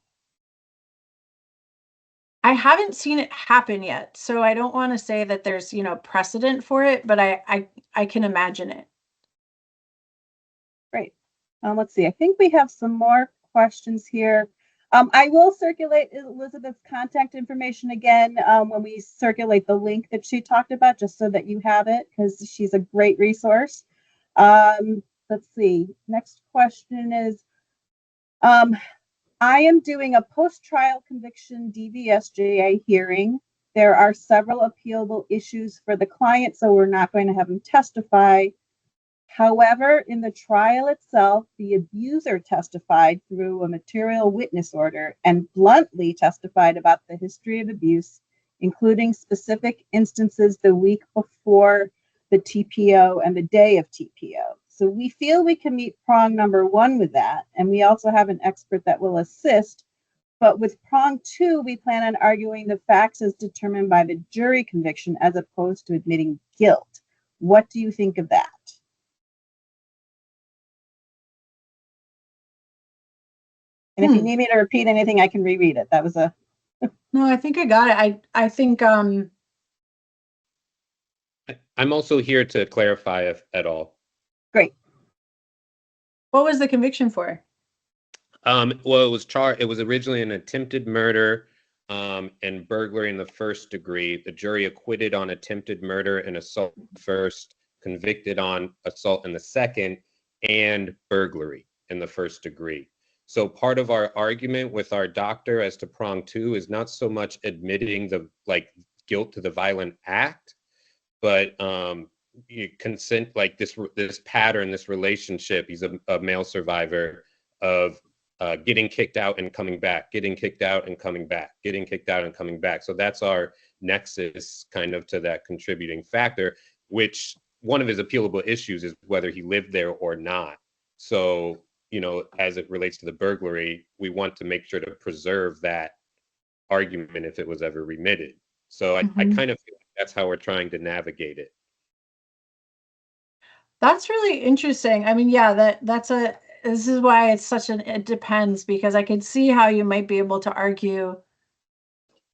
I haven't seen it happen yet, so I don't want to say that there's, you know, precedent for it, but I can imagine it. Great. Let's see. I think we have some more questions here. I will circulate Elizabeth's contact information again when we circulate the link that she talked about, just so that you have it, because she's a great resource. Let's see. Next question is, I am doing a post-trial conviction DVSJA hearing. There are several appealable issues for the client, so we're not going to have him testify. However, in the trial itself, the abuser testified through a material witness order and bluntly testified about the history of abuse, including specific instances the week before the TPO and the day of TPO. So we feel we can meet prong number 1 with that. And we also have an expert that will assist. But with prong 2, we plan on arguing the facts as determined by the jury conviction as opposed to admitting guilt. What do you think of that? And if you need me to repeat anything, I can reread it. That was a... No, I think I got it. I think I'm also here to clarify if at all. Great. What was the conviction for? Well, it was originally an attempted murder and burglary in the first degree. The jury acquitted on attempted murder and assault first, convicted on assault in the second, and burglary in the first degree. So part of our argument with our doctor as to prong 2 is not so much admitting the guilt to the violent act, but you consent, like this pattern, this relationship. He's a male survivor of getting kicked out and coming back, getting kicked out and coming back, getting kicked out and coming back. So that's our nexus kind of to that contributing factor, which one of his appealable issues is whether he lived there or not. So, you know, as it relates to the burglary, we want to make sure to preserve that argument if it was ever remitted. So I kind of feel like that's how we're trying to navigate it. That's really interesting. I mean, yeah, this is why it's such it depends, because I could see how you might be able to argue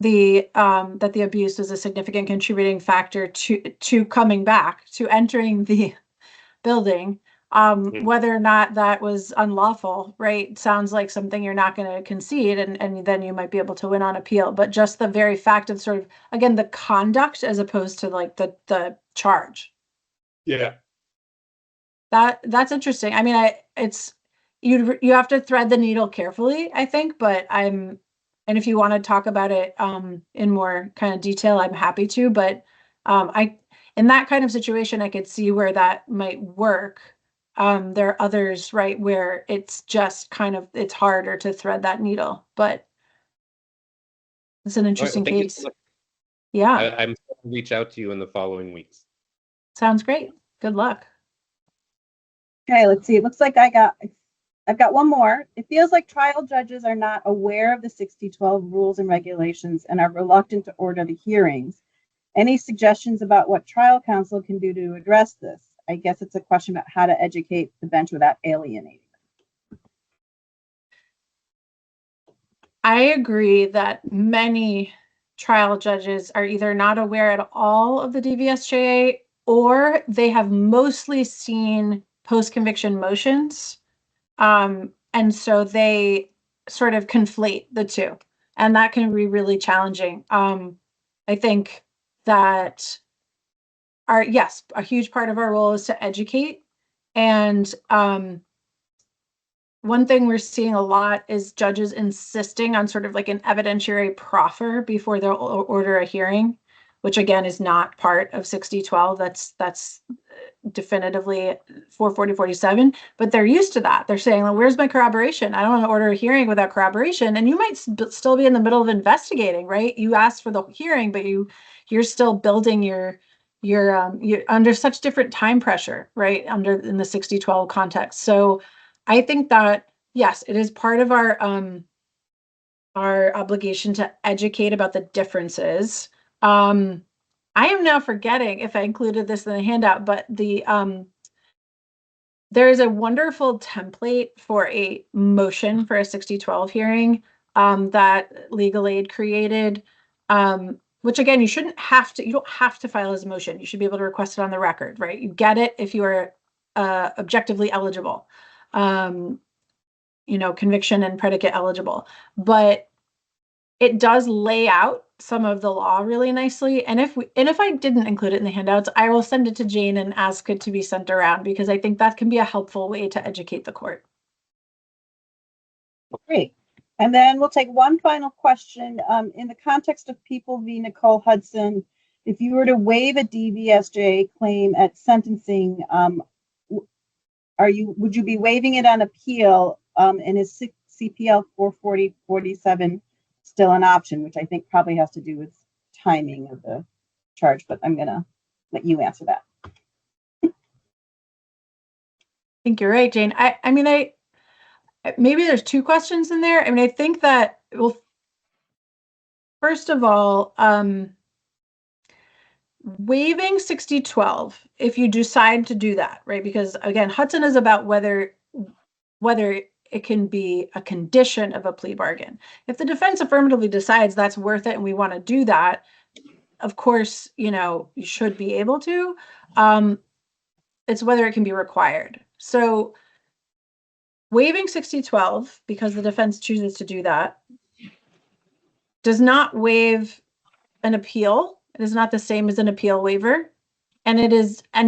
that the abuse was a significant contributing factor to coming back, to entering the building. Whether or not that was unlawful, right? Sounds like something you're not going to concede, and then you might be able to win on appeal. But just the very fact of sort of, again, the conduct as opposed to like the charge. Yeah. That's interesting. I mean, you have to thread the needle carefully, I think, and if you want to talk about it in more kind of detail, I'm happy to. But in that kind of situation, I could see where that might work. There are others, right, where it's just kind of, it's harder to thread that needle, but it's an interesting case. Yeah. I'm going to reach out to you in the following weeks. Sounds great. Good luck. Okay, let's see. It looks like I've got one more. It feels like trial judges are not aware of the 6012 rules and regulations and are reluctant to order the hearings. Any suggestions about what trial counsel can do to address this? I guess it's a question about how to educate the bench without alienating them. I agree that many trial judges are either not aware at all of the DVSJA, or they have mostly seen post-conviction motions. And so they sort of conflate the two, and that can be really challenging. I think that a huge part of our role is to educate. And one thing we're seeing a lot is judges insisting on sort of like an evidentiary proffer before they'll order a hearing, which again is not part of 6012. That's definitively 44047, but they're used to that. They're saying, well, where's my corroboration? I don't want to order a hearing without corroboration. And you might still be in the middle of investigating, right? You asked for the hearing, but you're still building you're under such different time pressure, right? In the 6012 context. So I think that, yes, it is part of our obligation to educate about the differences. I am now forgetting if I included this in the handout, but there is a wonderful template for a motion for a 6012 hearing that Legal Aid created, which again, you don't have to file as a motion. You should be able to request it on the record, right? You get it if you are objectively eligible, conviction and predicate eligible, but it does lay out some of the law really nicely. And if I didn't include it in the handouts, I will send it to Jane and ask it to be sent around, because I think that can be a helpful way to educate the court. Great. And then we'll take one final question. In the context of People v. Nicole Hudson, if you were to waive a DVSJA claim at sentencing, would you be waiving it on appeal? And is CPL 44047 still an option, which I think probably has to do with timing of the charge, but I'm going to let you answer that. I think you're right, Jane. I mean, maybe there's two questions in there. I mean, I think that, well, first of all, waiving 6012, if you decide to do that, right? Because again, Hudson is about whether it can be a condition of a plea bargain. If the defense affirmatively decides that's worth it and we want to do that, of course, you should be able to. It's whether it can be required. So waiving 6012, because the defense chooses to do that, does not waive an appeal. It is not the same as an appeal waiver. And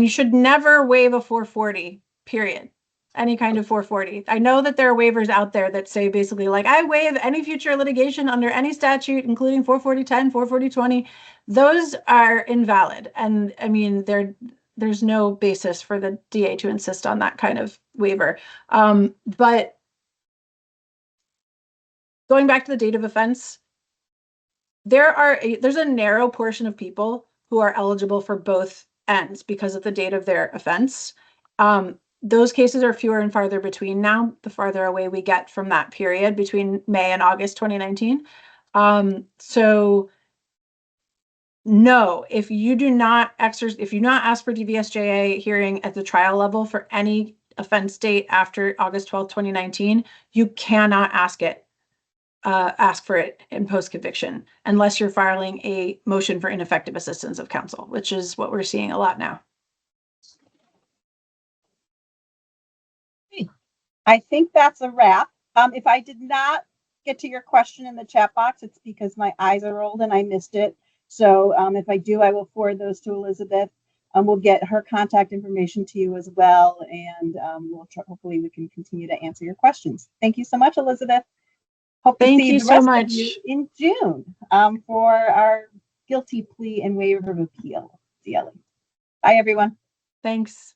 you should never waive a 440, period. any kind of 440. I know that there are waivers out there that say basically like, I waive any future litigation under any statute, including 44010, 44020. Those are invalid. And I mean, there's no basis for the DA to insist on that kind of waiver. But going back to the date of offense, there's a narrow portion of people who are eligible for both ends because of the date of their offense. Those cases are fewer and farther between now, the farther away we get from that period between May and August 2019. So no, if you do not ask for DVSJA hearing at the trial level for any offense date after August 12th, 2019, you cannot ask for it in post-conviction unless you're filing a motion for ineffective assistance of counsel, which is what we're seeing a lot now. I think that's a wrap. If I did not get to your question in the chat box, it's because my eyes are old and I missed it. So if I do, I will forward those to Elizabeth. We'll get her contact information to you as well, and hopefully we can continue to answer your questions. Thank you so much, Elizabeth. Hope to Thank see you the so rest much. of you in June for our guilty plea and waiver of appeal. Bye, everyone. Thanks.